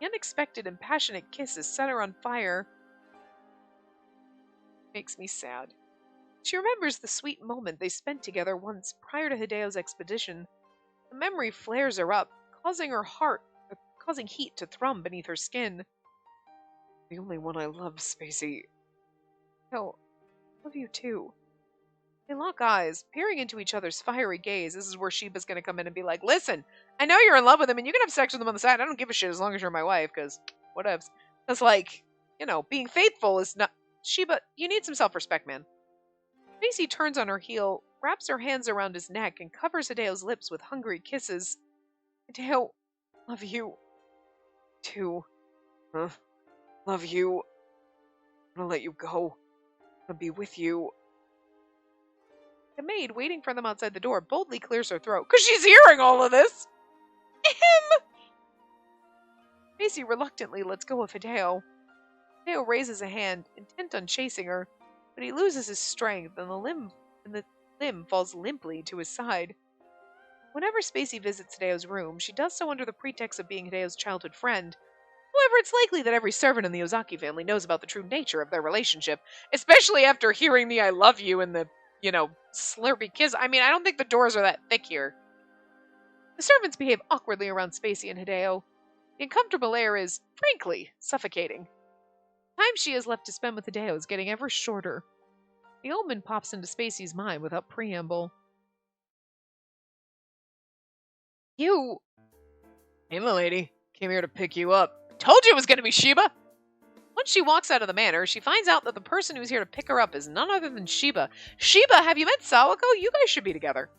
The unexpected and passionate kiss has set her on fire. Makes me sad. She remembers the sweet moment they spent together once prior to Hideo's expedition. The memory flares her up, causing heat to thrum beneath her skin. The only one I love, Spacey. Oh, I love you too. They lock eyes, peering into each other's fiery gaze. This is where Sheba's gonna come in and be like, listen, I know you're in love with him and you can have sex with him on the side. I don't give a shit as long as you're my wife, because whatevs. That's like, being faithful is not... Sheba, you need some self-respect, man. Spacey turns on her heel, wraps her hands around his neck, and covers Hideo's lips with hungry kisses. Hideo, love you too. Huh? Love you. I'm gonna let you go. I'm gonna be with you. The maid, waiting for them outside the door, boldly clears her throat, because she's hearing all of this. Him! Spacey reluctantly lets go of Hideo. Hideo raises a hand, intent on chasing her, but he loses his strength, and the limb falls limply to his side. Whenever Spacey visits Hideo's room, she does so under the pretext of being Hideo's childhood friend. However, it's likely that every servant in the Ozaki family knows about the true nature of their relationship, especially after hearing the I love you and the, slurpy kiss. I mean, I don't think the doors are that thick here. The servants behave awkwardly around Spacey and Hideo. The uncomfortable air is, frankly, suffocating. The time she has left to spend with Hideo is getting ever shorter. The omen pops into Spacey's mind without preamble. You... Hey, milady. Came here to pick you up. Told you it was going to be Sheba! Once she walks out of the manor, she finds out that the person who's here to pick her up is none other than Sheba. Sheba, have you met Sawako? You guys should be together.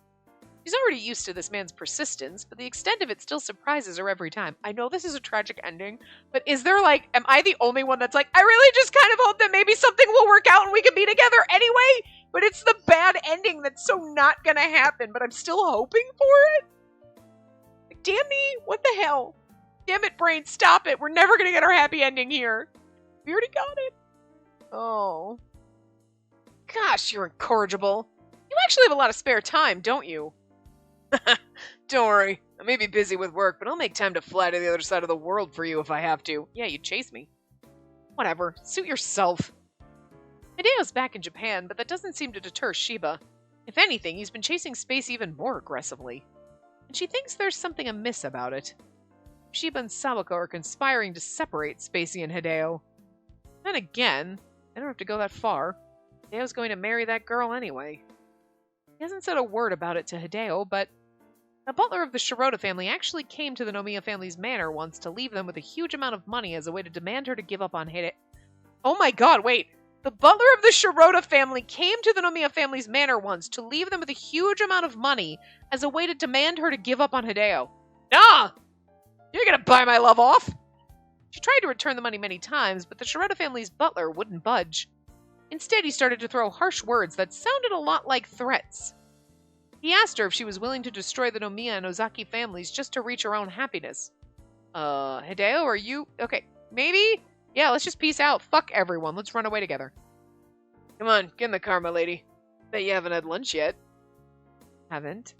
She's already used to this man's persistence, but the extent of it still surprises her every time. I know this is a tragic ending, but is there like, am I the only one that's like, I really just kind of hope that maybe something will work out and we can be together anyway? But it's the bad ending that's so not gonna happen, but I'm still hoping for it? Like, damn me, what the hell? Damn it, brain, stop it. We're never gonna get our happy ending here. We already got it. Oh. Gosh, you're incorrigible. You actually have a lot of spare time, don't you? Don't worry. I may be busy with work, but I'll make time to fly to the other side of the world for you if I have to. Yeah, you'd chase me. Whatever. Suit yourself. Hideo's back in Japan, but that doesn't seem to deter Sheba. If anything, he's been chasing Space even more aggressively. And she thinks there's something amiss about it. Sheba and Sawako are conspiring to separate Spacey and Hideo. Then again, I don't have to go that far. Hideo's going to marry that girl anyway. He hasn't said a word about it to Hideo, but the butler of the Shirota family actually came to the Nomiya family's manor once to leave them with a huge amount of money as a way to demand her to give up on Hideo. Oh my god, wait. The butler of the Shirota family came to the Nomiya family's manor once to leave them with a huge amount of money as a way to demand her to give up on Hideo. Nah! You're gonna buy my love off! She tried to return the money many times, but the Shirota family's butler wouldn't budge. Instead, he started to throw harsh words that sounded a lot like threats. He asked her if she was willing to destroy the Nomiya and Ozaki families just to reach her own happiness. Hideo, are you... Okay, maybe? Yeah, let's just peace out. Fuck everyone. Let's run away together. Come on, get in the car, my lady. Bet you haven't had lunch yet. Haven't?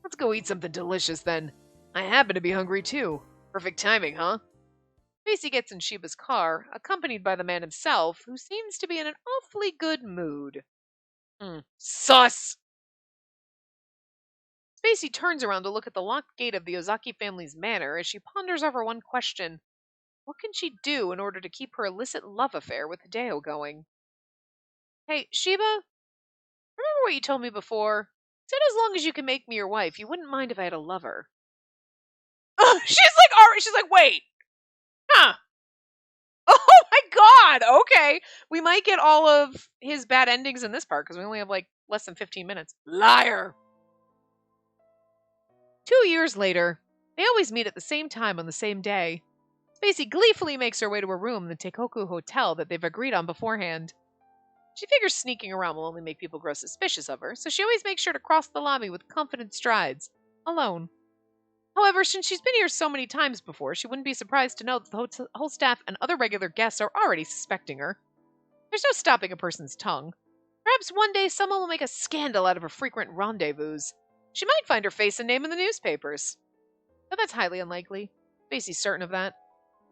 Let's go eat something delicious, then. I happen to be hungry, too. Perfect timing, huh? Spacey gets in Sheba's car, accompanied by the man himself, who seems to be in an awfully good mood. Sus! Spacey turns around to look at the locked gate of the Ozaki family's manor as she ponders over one question. What can she do in order to keep her illicit love affair with Hideo going? Hey, Sheba? Remember what you told me before? You said as long as you can make me your wife, you wouldn't mind if I had a lover. She's like, wait. Huh. Oh my god, okay. We might get all of his bad endings in this part, because we only have, like, less than 15 minutes. Liar! 2 years later, they always meet at the same time on the same day. Spacey gleefully makes her way to a room in the Teikoku Hotel that they've agreed on beforehand. She figures sneaking around will only make people grow suspicious of her, so she always makes sure to cross the lobby with confident strides, alone. However, since she's been here so many times before, she wouldn't be surprised to know that the whole staff and other regular guests are already suspecting her. There's no stopping a person's tongue. Perhaps one day someone will make a scandal out of her frequent rendezvous. She might find her face and name in the newspapers. But that's highly unlikely. Spacey's certain of that.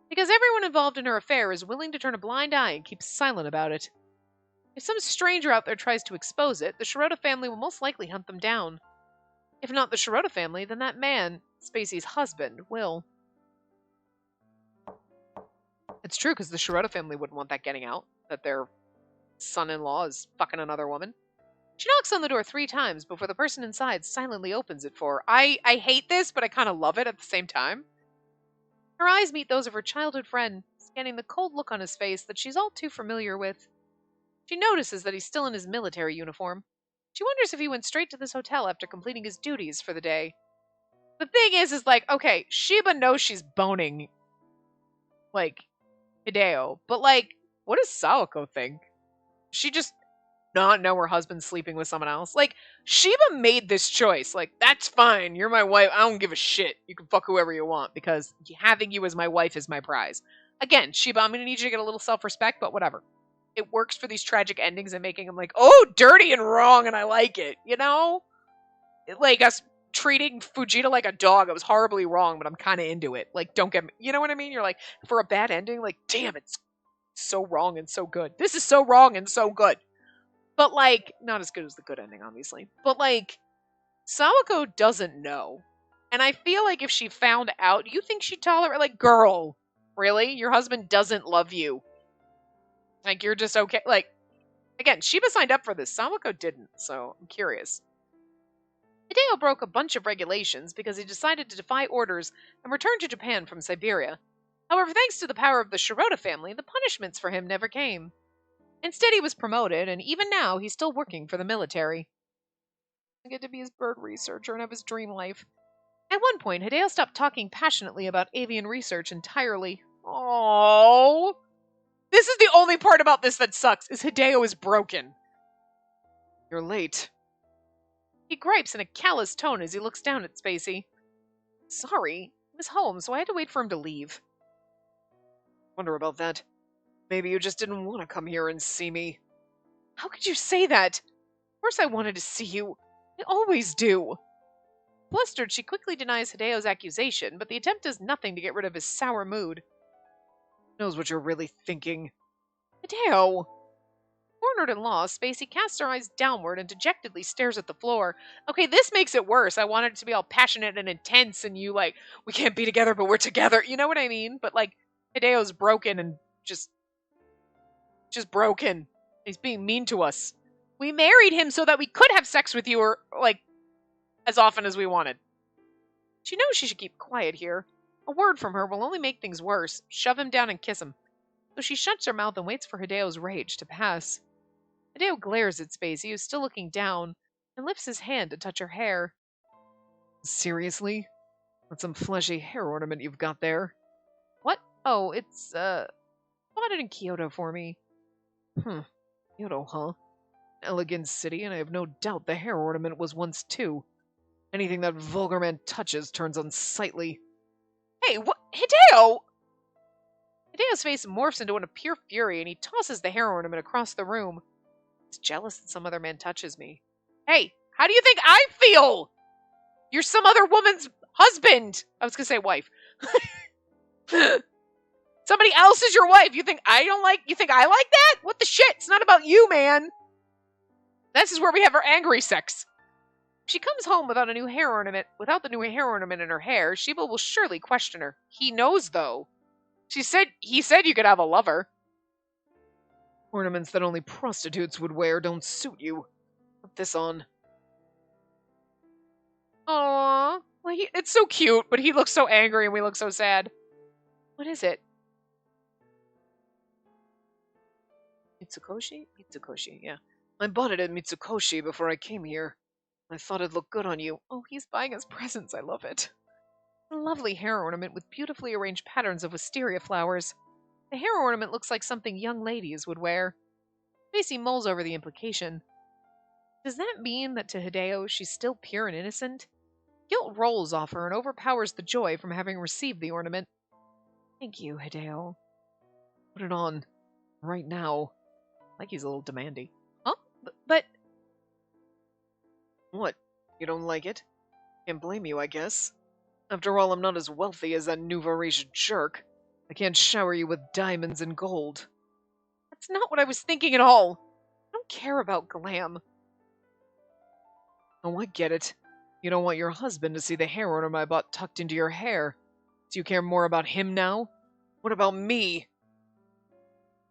Because everyone involved in her affair is willing to turn a blind eye and keep silent about it. If some stranger out there tries to expose it, the Shirota family will most likely hunt them down. If not the Shirota family, then that man, Spacey's husband, will. It's true, because the Shirota family wouldn't want that getting out, that their son-in-law is fucking another woman. She knocks on the door 3 times before the person inside silently opens it for her. I hate this, but I kind of love it at the same time. Her eyes meet those of her childhood friend, scanning the cold look on his face that she's all too familiar with. She notices that he's still in his military uniform. She wonders if he went straight to this hotel after completing his duties for the day. The thing is like, okay, Sheba knows she's boning, like, Hideo, but, like, what does Sawako think? She just not know her husband's sleeping with someone else? Like, Sheba made this choice. Like, that's fine. You're my wife. I don't give a shit. You can fuck whoever you want because having you as my wife is my prize. Again, Sheba, I'm going to need you to get a little self-respect, but whatever. It works for these tragic endings and making them like, oh, dirty and wrong, and I like it, you know? Like, us treating Fujita like a dog, it was horribly wrong, but I'm kind of into it. Like, don't get me, you know what I mean? You're like, for a bad ending, like, damn, it's so wrong and so good. This is so wrong and so good. But, like, not as good as the good ending, obviously. But, like, Sawako doesn't know. And I feel like if she found out, you think she'd tolerate, like, girl, really? Your husband doesn't love you. Like, you're just okay. Like, again, Sheba signed up for this. Sawako didn't, so I'm curious. Hideo broke a bunch of regulations because he decided to defy orders and return to Japan from Siberia. However, thanks to the power of the Shirota family, the punishments for him never came. Instead, he was promoted, and even now, he's still working for the military. I get to be his bird researcher and have his dream life. At one point, Hideo stopped talking passionately about avian research entirely. Oh, this is the only part about this that sucks, is Hideo is broken. You're late. He gripes in a callous tone as he looks down at Spacey. Sorry, I was home, so I had to wait for him to leave. Wonder about that. Maybe you just didn't want to come here and see me. How could you say that? Of course I wanted to see you. I always do. Flustered, she quickly denies Hideo's accusation, but the attempt does nothing to get rid of his sour mood. Knows what you're really thinking. Hideo! Cornered and lost, Spacey casts her eyes downward and dejectedly stares at the floor. Okay, this makes it worse. I wanted it to be all passionate and intense, and you, like, we can't be together, but we're together. You know what I mean? But, like, Hideo's broken and just broken. He's being mean to us. We married him so that we could have sex with you, or, like, as often as we wanted. She knows she should keep quiet here. A word from her will only make things worse. Shove him down and kiss him. So she shuts her mouth and waits for Hideo's rage to pass. Hideo glares at Spacey, who's still looking down, and lifts his hand to touch her hair. Seriously? That's some fleshy hair ornament you've got there. What? Oh, it's, bought it in Kyoto for me. Kyoto, huh? Elegant city, and I have no doubt the hair ornament was once too. Anything that vulgar man touches turns unsightly. Hey, what? Hideo! Hideo's face morphs into one of pure fury, and he tosses the hair ornament across the room. He's jealous that some other man touches me. Hey, how do you think I feel? You're some other woman's husband. I was gonna say wife. Somebody else is your wife. You think I like that? What the shit? It's not about you, man. This is where we have our angry sex. If she comes home without the new hair ornament in her hair, Sheba will surely question her. He knows, though. He said you could have a lover. Ornaments that only prostitutes would wear don't suit you. Put this on. Aww. Well, it's so cute, but he looks so angry and we look so sad. What is it? Mitsukoshi? Mitsukoshi, yeah. I bought it at Mitsukoshi before I came here. I thought it'd look good on you. Oh, he's buying us presents. I love it. A lovely hair ornament with beautifully arranged patterns of wisteria flowers. The hair ornament looks like something young ladies would wear. Spacey mulls over the implication. Does that mean that to Hideo she's still pure and innocent? Guilt rolls off her and overpowers the joy from having received the ornament. Thank you, Hideo. Put it on. Right now. Like he's a little demanding. Huh? But... What? You don't like it? Can't blame you, I guess. After all, I'm not as wealthy as that nouveau riche jerk. I can't shower you with diamonds and gold. That's not what I was thinking at all. I don't care about glam. Oh, I get it. You don't want your husband to see the hair ornament I bought tucked into your hair. Do you care more about him now? What about me?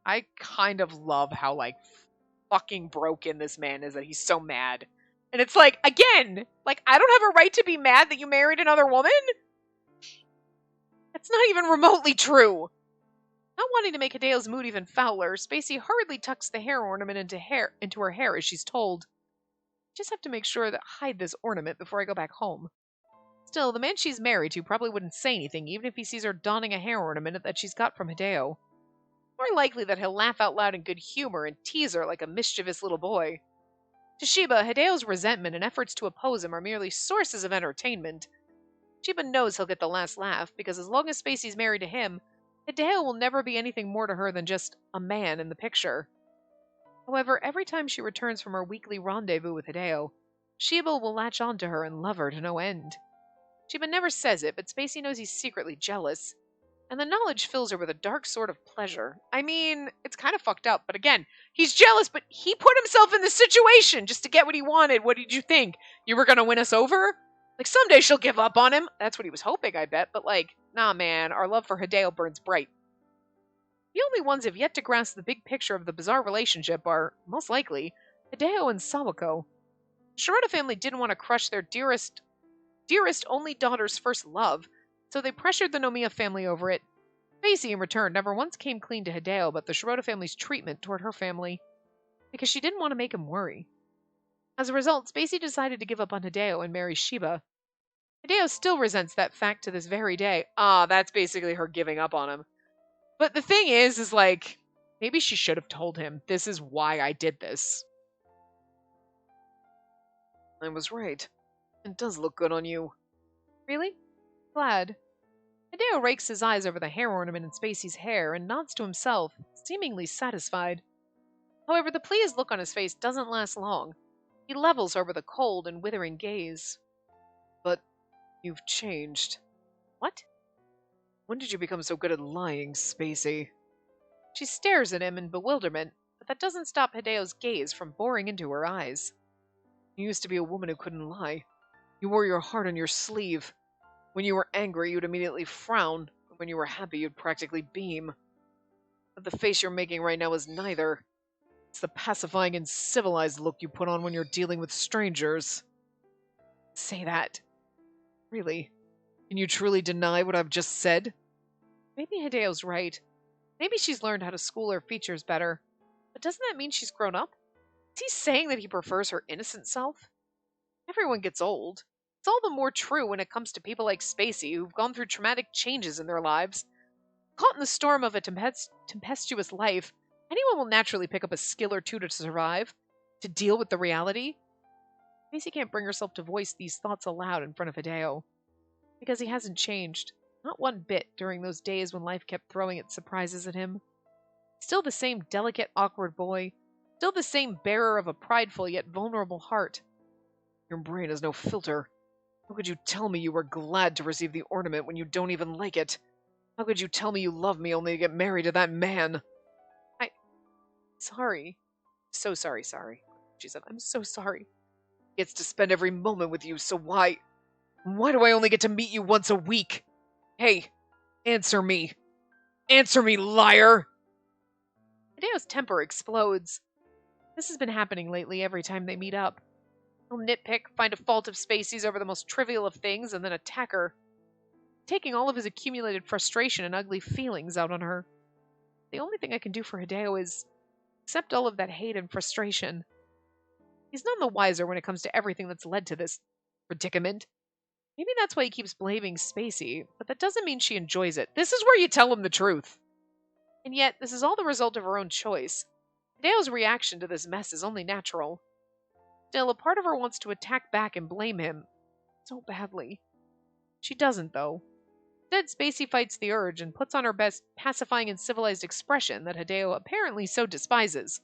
I kind of love how, like, fucking broken this man is that he's so mad. And it's like, again, like, I don't have a right to be mad that you married another woman? That's not even remotely true. Not wanting to make Hideo's mood even fouler, Spacey hurriedly tucks the hair ornament into her hair as she's told. Just have to make sure that hide this ornament before I go back home. Still, the man she's married to probably wouldn't say anything, even if he sees her donning a hair ornament that she's got from Hideo. More likely that he'll laugh out loud in good humor and tease her like a mischievous little boy. To Sheba, Hideo's resentment and efforts to oppose him are merely sources of entertainment. Sheba knows he'll get the last laugh, because as long as Spacey's married to him, Hideo will never be anything more to her than just a man in the picture. However, every time she returns from her weekly rendezvous with Hideo, Sheba will latch onto her and love her to no end. Sheba never says it, but Spacey knows he's secretly jealous, and the knowledge fills her with a dark sort of pleasure. I mean, it's kind of fucked up, but again, he's jealous, but he put himself in this situation just to get what he wanted. What did you think? You were gonna win us over? Like, someday she'll give up on him. That's what he was hoping, I bet, but like, nah man, our love for Hideo burns bright. The only ones who have yet to grasp the big picture of the bizarre relationship are, most likely, Hideo and Sawako. The Shirota family didn't want to crush their dearest only daughter's first love, so they pressured the Nomiya family over it. Spacey, in return, never once came clean to Hideo about the Shirota family's treatment toward her family, because she didn't want to make him worry. As a result, Spacey decided to give up on Hideo and marry Sheba. Hideo still resents that fact to this very day. That's basically her giving up on him. But the thing is like, maybe she should have told him, this is why I did this. I was right. It does look good on you. Really? Glad. Hideo rakes his eyes over the hair ornament in Spacey's hair and nods to himself, seemingly satisfied. However, the pleased look on his face doesn't last long. He levels her with a cold and withering gaze. But you've changed. What? When did you become so good at lying, Spacey? She stares at him in bewilderment, but that doesn't stop Hideo's gaze from boring into her eyes. You used to be a woman who couldn't lie. You wore your heart on your sleeve. When you were angry, you'd immediately frown. And when you were happy, you'd practically beam. But the face you're making right now is neither. It's the pacifying and civilized look you put on when you're dealing with strangers. Say that. Really? Can you truly deny what I've just said? Maybe Hideo's right. Maybe she's learned how to school her features better. But doesn't that mean she's grown up? Is he saying that he prefers her innocent self? Everyone gets old. It's all the more true when it comes to people like Spacey who've gone through traumatic changes in their lives. Caught in the storm of a tempestuous life, anyone will naturally pick up a skill or two to survive, to deal with the reality. Spacey can't bring herself to voice these thoughts aloud in front of Hideo. Because he hasn't changed. Not one bit during those days when life kept throwing its surprises at him. Still the same delicate, awkward boy. Still the same bearer of a prideful yet vulnerable heart. Your brain has no filter. How could you tell me you were glad to receive the ornament when you don't even like it? How could you tell me you love me only to get married to that man? Sorry. So sorry. She said, I'm so sorry. He gets to spend every moment with you, so why do I only get to meet you once a week? Hey, answer me. Answer me, liar! Hideo's temper explodes. This has been happening lately every time they meet up. He'll nitpick, find a fault of Spacey's over the most trivial of things, and then attack her. Taking all of his accumulated frustration and ugly feelings out on her. The only thing I can do for Hideo is accept all of that hate and frustration. He's none the wiser when it comes to everything that's led to this predicament. Maybe that's why he keeps blaming Spacey, but that doesn't mean she enjoys it. This is where you tell him the truth. And yet, this is all the result of her own choice. Hideo's reaction to this mess is only natural. Still, a part of her wants to attack back and blame him. So badly. She doesn't, though. Instead, Spacey fights the urge and puts on her best pacifying and civilized expression that Hideo apparently so despises.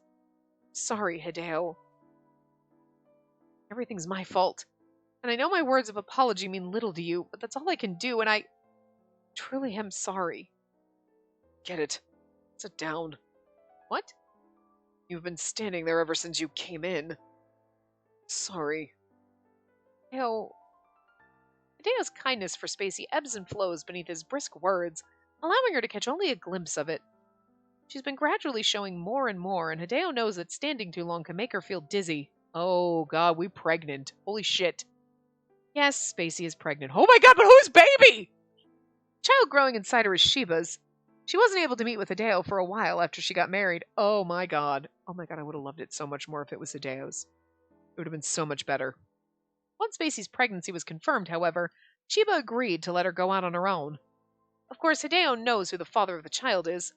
Sorry, Hideo. Everything's my fault. And I know my words of apology mean little to you, but that's all I can do, and I truly am sorry. Get it. Sit down. What? You've been standing there ever since you came in. Sorry. Hideo's kindness for Spacey ebbs and flows beneath his brisk words, allowing her to catch only a glimpse of it. She's been gradually showing more and more, and Hideo knows that standing too long can make her feel dizzy. Oh god, we pregnant. Holy shit. Yes, Spacey is pregnant. Oh my god, but whose baby? The child growing inside her is Sheba's. She wasn't able to meet with Hideo for a while after she got married. Oh my god. Oh my god, I would have loved it so much more if it was Hideo's. It would have been so much better. Once Spacey's pregnancy was confirmed, however, Sheba agreed to let her go out on her own. Of course, Hideo knows who the father of the child is.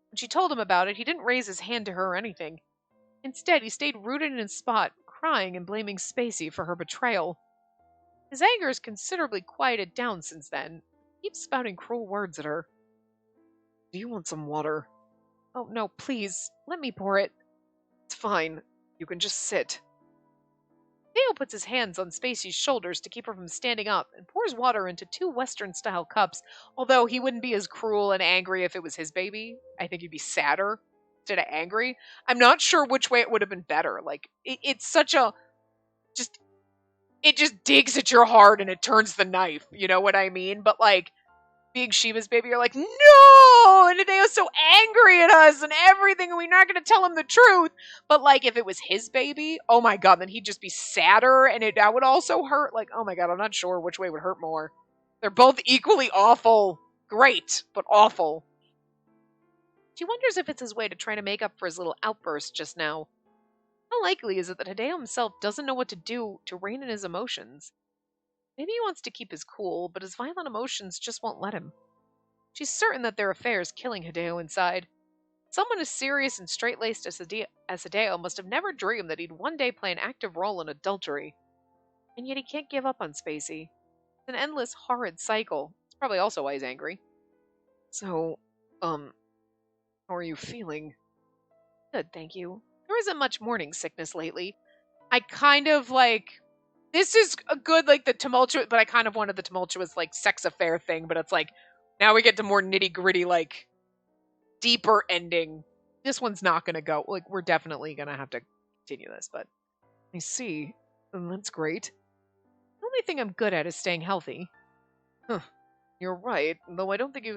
When she told him about it, he didn't raise his hand to her or anything. Instead, he stayed rooted in his spot, crying and blaming Spacey for her betrayal. His anger has considerably quieted down since then. He keeps spouting cruel words at her. Do you want some water? Oh, no, please. Let me pour it. It's fine. You can just sit. Hideo puts his hands on Spacey's shoulders to keep her from standing up and pours water into 2 Western-style cups, although he wouldn't be as cruel and angry if it was his baby. I think he'd be sadder instead of angry. I'm not sure which way it would have been better. Like, it's such a... It just digs at your heart and it turns the knife. You know what I mean? But, like, being Sheba's baby, you're like, no! And Hideo's so angry at us and everything, and we're not going to tell him the truth. But, like, if it was his baby, oh my god, then he'd just be sadder, and that would also hurt. Like, oh my god, I'm not sure which way would hurt more. They're both equally awful. Great, but awful. She wonders if it's his way to try to make up for his little outburst just now. How likely is it that Hideo himself doesn't know what to do to rein in his emotions? Maybe he wants to keep his cool, but his violent emotions just won't let him. She's certain that their affair is killing Hideo inside. Someone as serious and straight-laced as Hideo must have never dreamed that he'd one day play an active role in adultery. And yet he can't give up on Spacey. It's an endless, horrid cycle. It's probably also why he's angry. So, how are you feeling? Good, thank you. There isn't much morning sickness lately. I kind of this is a good, the tumultuous, but I kind of wanted the tumultuous, sex affair thing, but it's now we get to more nitty-gritty, deeper ending. This one's not gonna go, we're definitely gonna have to continue this, but I see. And that's great. The only thing I'm good at is staying healthy. Huh. You're right, though I don't think you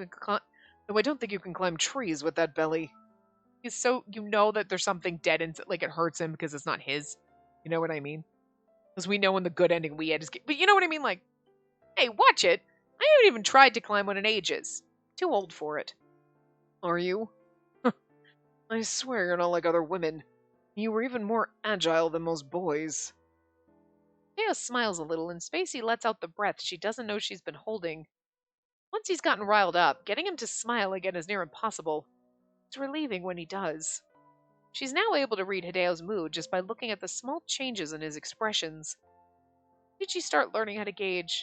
can climb trees with that belly. He's so, that there's something dead and it hurts him because it's not his. You know what I mean? Because we know in the good ending we had his, but you know what I mean? Hey, watch it. I haven't even tried to climb one in ages. Too old for it. Are you? I swear you're not like other women. You were even more agile than most boys. Thea smiles a little, and Spacey lets out the breath she doesn't know she's been holding. Once he's gotten riled up, getting him to smile again is near impossible. It's relieving when he does. She's now able to read Hideo's mood just by looking at the small changes in his expressions. Did she start learning how to gauge,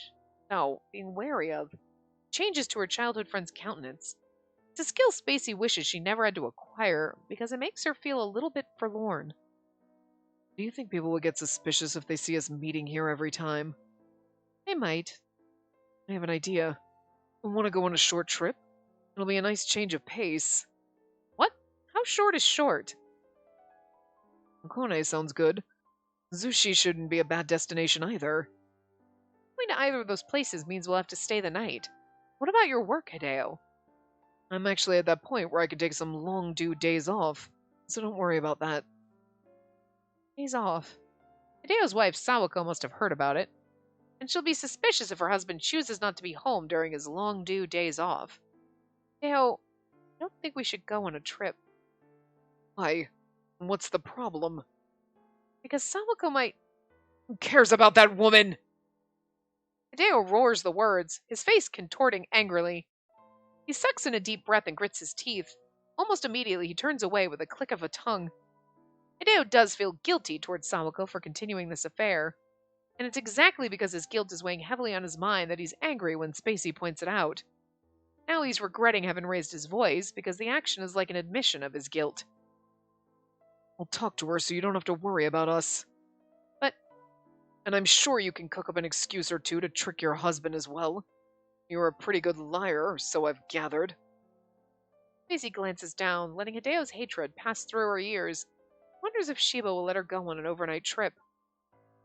being wary of, changes to her childhood friend's countenance? It's a skill Spacey wishes she never had to acquire because it makes her feel a little bit forlorn. Do you think people will get suspicious if they see us meeting here every time? They might. I have an idea. I want to go on a short trip. It'll be a nice change of pace. What? How short is short? Kone sounds good. Zushi shouldn't be a bad destination either. Going to either of those places means we'll have to stay the night. What about your work, Hideo? I'm actually at that point where I could take some long due days off, so don't worry about that. Days off. Hideo's wife, Sawako, must have heard about it, and she'll be suspicious if her husband chooses not to be home during his long due days off. Hideo, I don't think we should go on a trip. Why? What's the problem? Because Sawako might... Who cares about that woman? Hideo roars the words, his face contorting angrily. He sucks in a deep breath and grits his teeth. Almost immediately, he turns away with a click of a tongue. Hideo does feel guilty towards Sawako for continuing this affair, and it's exactly because his guilt is weighing heavily on his mind that he's angry when Spacey points it out. Now he's regretting having raised his voice because the action is like an admission of his guilt. I'll talk to her so you don't have to worry about us. And I'm sure you can cook up an excuse or two to trick your husband as well. You're a pretty good liar, so I've gathered. Maisie glances down, letting Hideo's hatred pass through her ears. Wonders if Sheba will let her go on an overnight trip.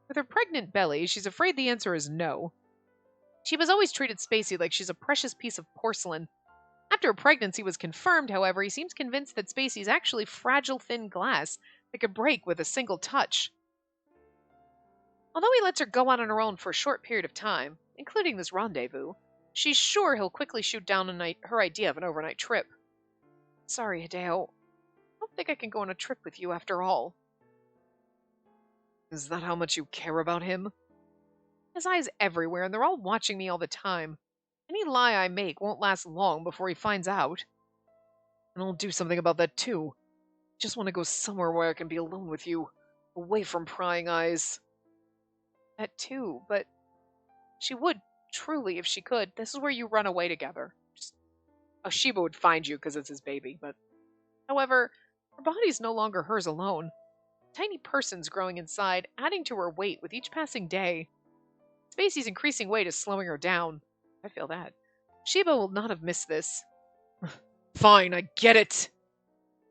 With her pregnant belly, she's afraid the answer is no. Sheba's always treated Spacey like she's a precious piece of porcelain. After her pregnancy was confirmed, however, he seems convinced that Spacey's actually fragile, thin glass that could break with a single touch. Although he lets her go out on her own for a short period of time, including this rendezvous, she's sure he'll quickly shoot down her idea of an overnight trip. Sorry, Hideo. I don't think I can go on a trip with you after all. Is that how much you care about him? His eyes everywhere, and they're all watching me all the time. Any lie I make won't last long before he finds out. And I'll do something about that too. I just want to go somewhere where I can be alone with you, away from prying eyes. That too, but she would, truly, if she could. This is where you run away together. Sheba would find you because it's his baby, but... However, her body's no longer hers alone. Tiny person's growing inside, adding to her weight with each passing day. Spacey's increasing weight is slowing her down. I feel that. Sheba will not have missed this. Fine, I get it!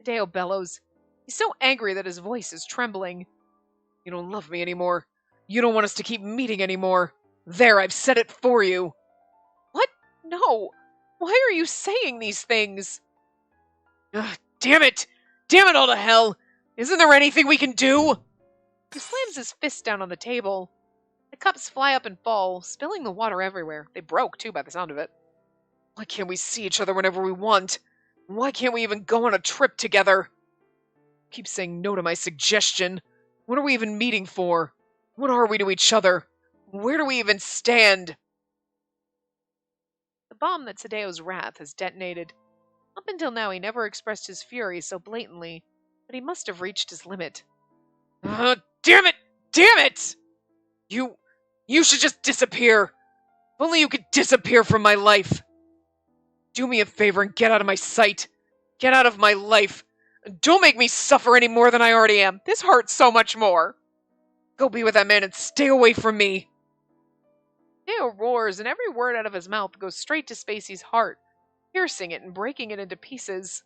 Hideo bellows. He's so angry that his voice is trembling. You don't love me anymore. You don't want us to keep meeting anymore. There, I've said it for you. What? No. Why are you saying these things? Ugh, damn it! Damn it all to hell! Isn't there anything we can do? He slams his fist down on the table. The cups fly up and fall, spilling the water everywhere. They broke, too, by the sound of it. Why can't we see each other whenever we want? Why can't we even go on a trip together? Keep saying no to my suggestion. What are we even meeting for? What are we to each other? Where do we even stand? The bomb that's Hideo's wrath has detonated. Up until now, he never expressed his fury so blatantly, but he must have reached his limit. Damn it! Damn it! You should just disappear. If only you could disappear from my life. Do me a favor and get out of my sight. Get out of my life. Don't make me suffer any more than I already am. This hurts so much more. Go be with that man and stay away from me. Hideo roars, and every word out of his mouth goes straight to Spacey's heart, piercing it and breaking it into pieces.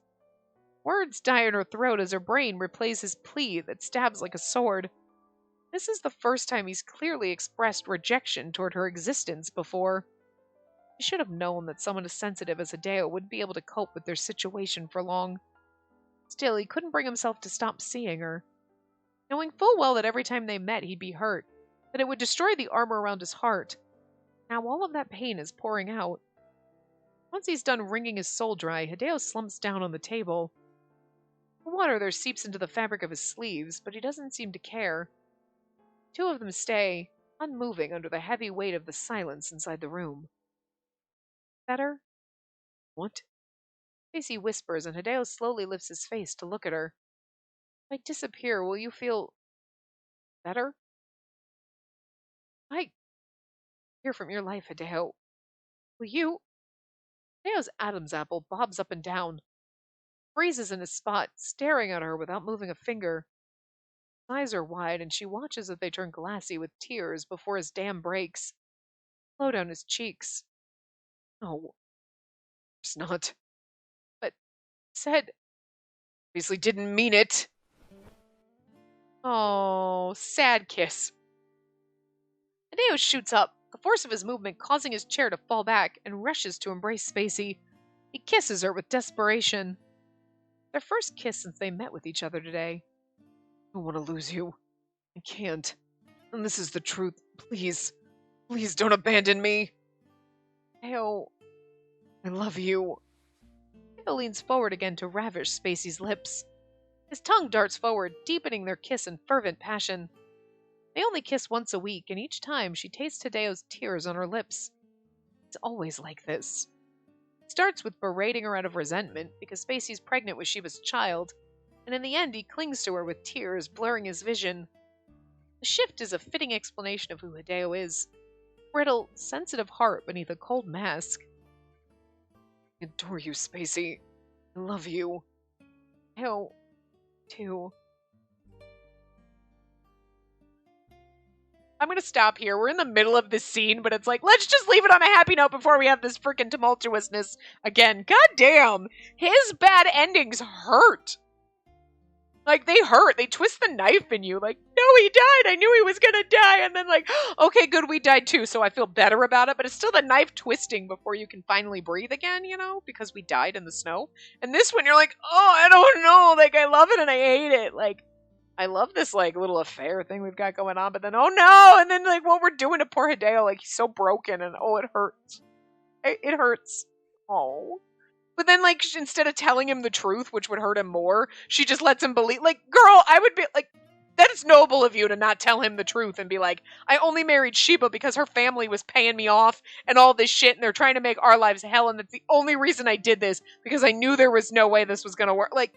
Words die in her throat as her brain replays his plea that stabs like a sword. This is the first time he's clearly expressed rejection toward her existence before. He should have known that someone as sensitive as Hideo wouldn't be able to cope with their situation for long. Still, he couldn't bring himself to stop seeing her. Knowing full well that every time they met he'd be hurt, that it would destroy the armor around his heart. Now all of that pain is pouring out. Once he's done wringing his soul dry, Hideo slumps down on the table. The water there seeps into the fabric of his sleeves, but he doesn't seem to care. Two of them stay, unmoving under the heavy weight of the silence inside the room. Better? What? Spacey whispers, and Hideo slowly lifts his face to look at her. If I disappear, will you feel better? I hear from your life, Hideo. Will you? Hideo's Adam's apple bobs up and down, freezes in his spot, staring at her without moving a finger. His eyes are wide, and she watches as they turn glassy with tears before his dam breaks. Flow down his cheeks. No, it's not. But said, obviously didn't mean it. Oh, sad kiss. Hideo shoots up, the force of his movement causing his chair to fall back, and rushes to embrace Spacey. He kisses her with desperation. Their first kiss since they met with each other today. I don't want to lose you. I can't. And this is the truth. Please. Please don't abandon me. Hideo, I love you. Hideo leans forward again to ravish Spacey's lips. His tongue darts forward, deepening their kiss in fervent passion. They only kiss once a week, and each time she tastes Hideo's tears on her lips. It's always like this. It starts with berating her out of resentment because Spacey's pregnant with Sheba's child, and in the end he clings to her with tears, blurring his vision. The shift is a fitting explanation of who Hideo is. Brittle, sensitive heart beneath a cold mask. I adore you, Spacey. I love you. Hideo, too. I'm gonna stop here. We're in the middle of this scene, but it's like, let's just leave it on a happy note before we have this freaking tumultuousness again. God damn! His bad endings hurt. Like, they hurt. They twist the knife in you. Like, no, he died. I knew he was gonna die. And then like, okay, good, we died too, so I feel better about it. But it's still the knife twisting before you can finally breathe again, you know? Because we died in the snow. And this one, you're like, oh, I don't know. Like, I love it and I hate it. Like, I love this, like, little affair thing we've got going on. But then, oh no! And then, like, what we're doing to poor Hideo. Like, he's so broken and, oh, it hurts. It hurts. Oh. But then, like, instead of telling him the truth, which would hurt him more, she just lets him believe. Like, girl, I would be, like, that is noble of you to not tell him the truth and be like, I only married Sheba because her family was paying me off and all this shit, and they're trying to make our lives hell, and that's the only reason I did this, because I knew there was no way this was gonna work. Like,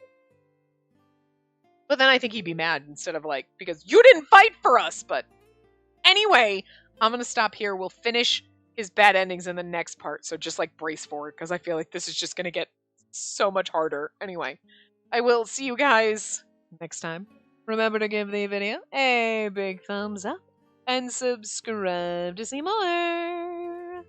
but then I think he'd be mad instead of like, because you didn't fight for us. But anyway, I'm gonna stop here. We'll finish his bad endings in the next part, so just like brace for it, because I feel like this is just gonna get so much harder. Anyway, I will see you guys next time. Remember to give the video a big thumbs up and subscribe to see more.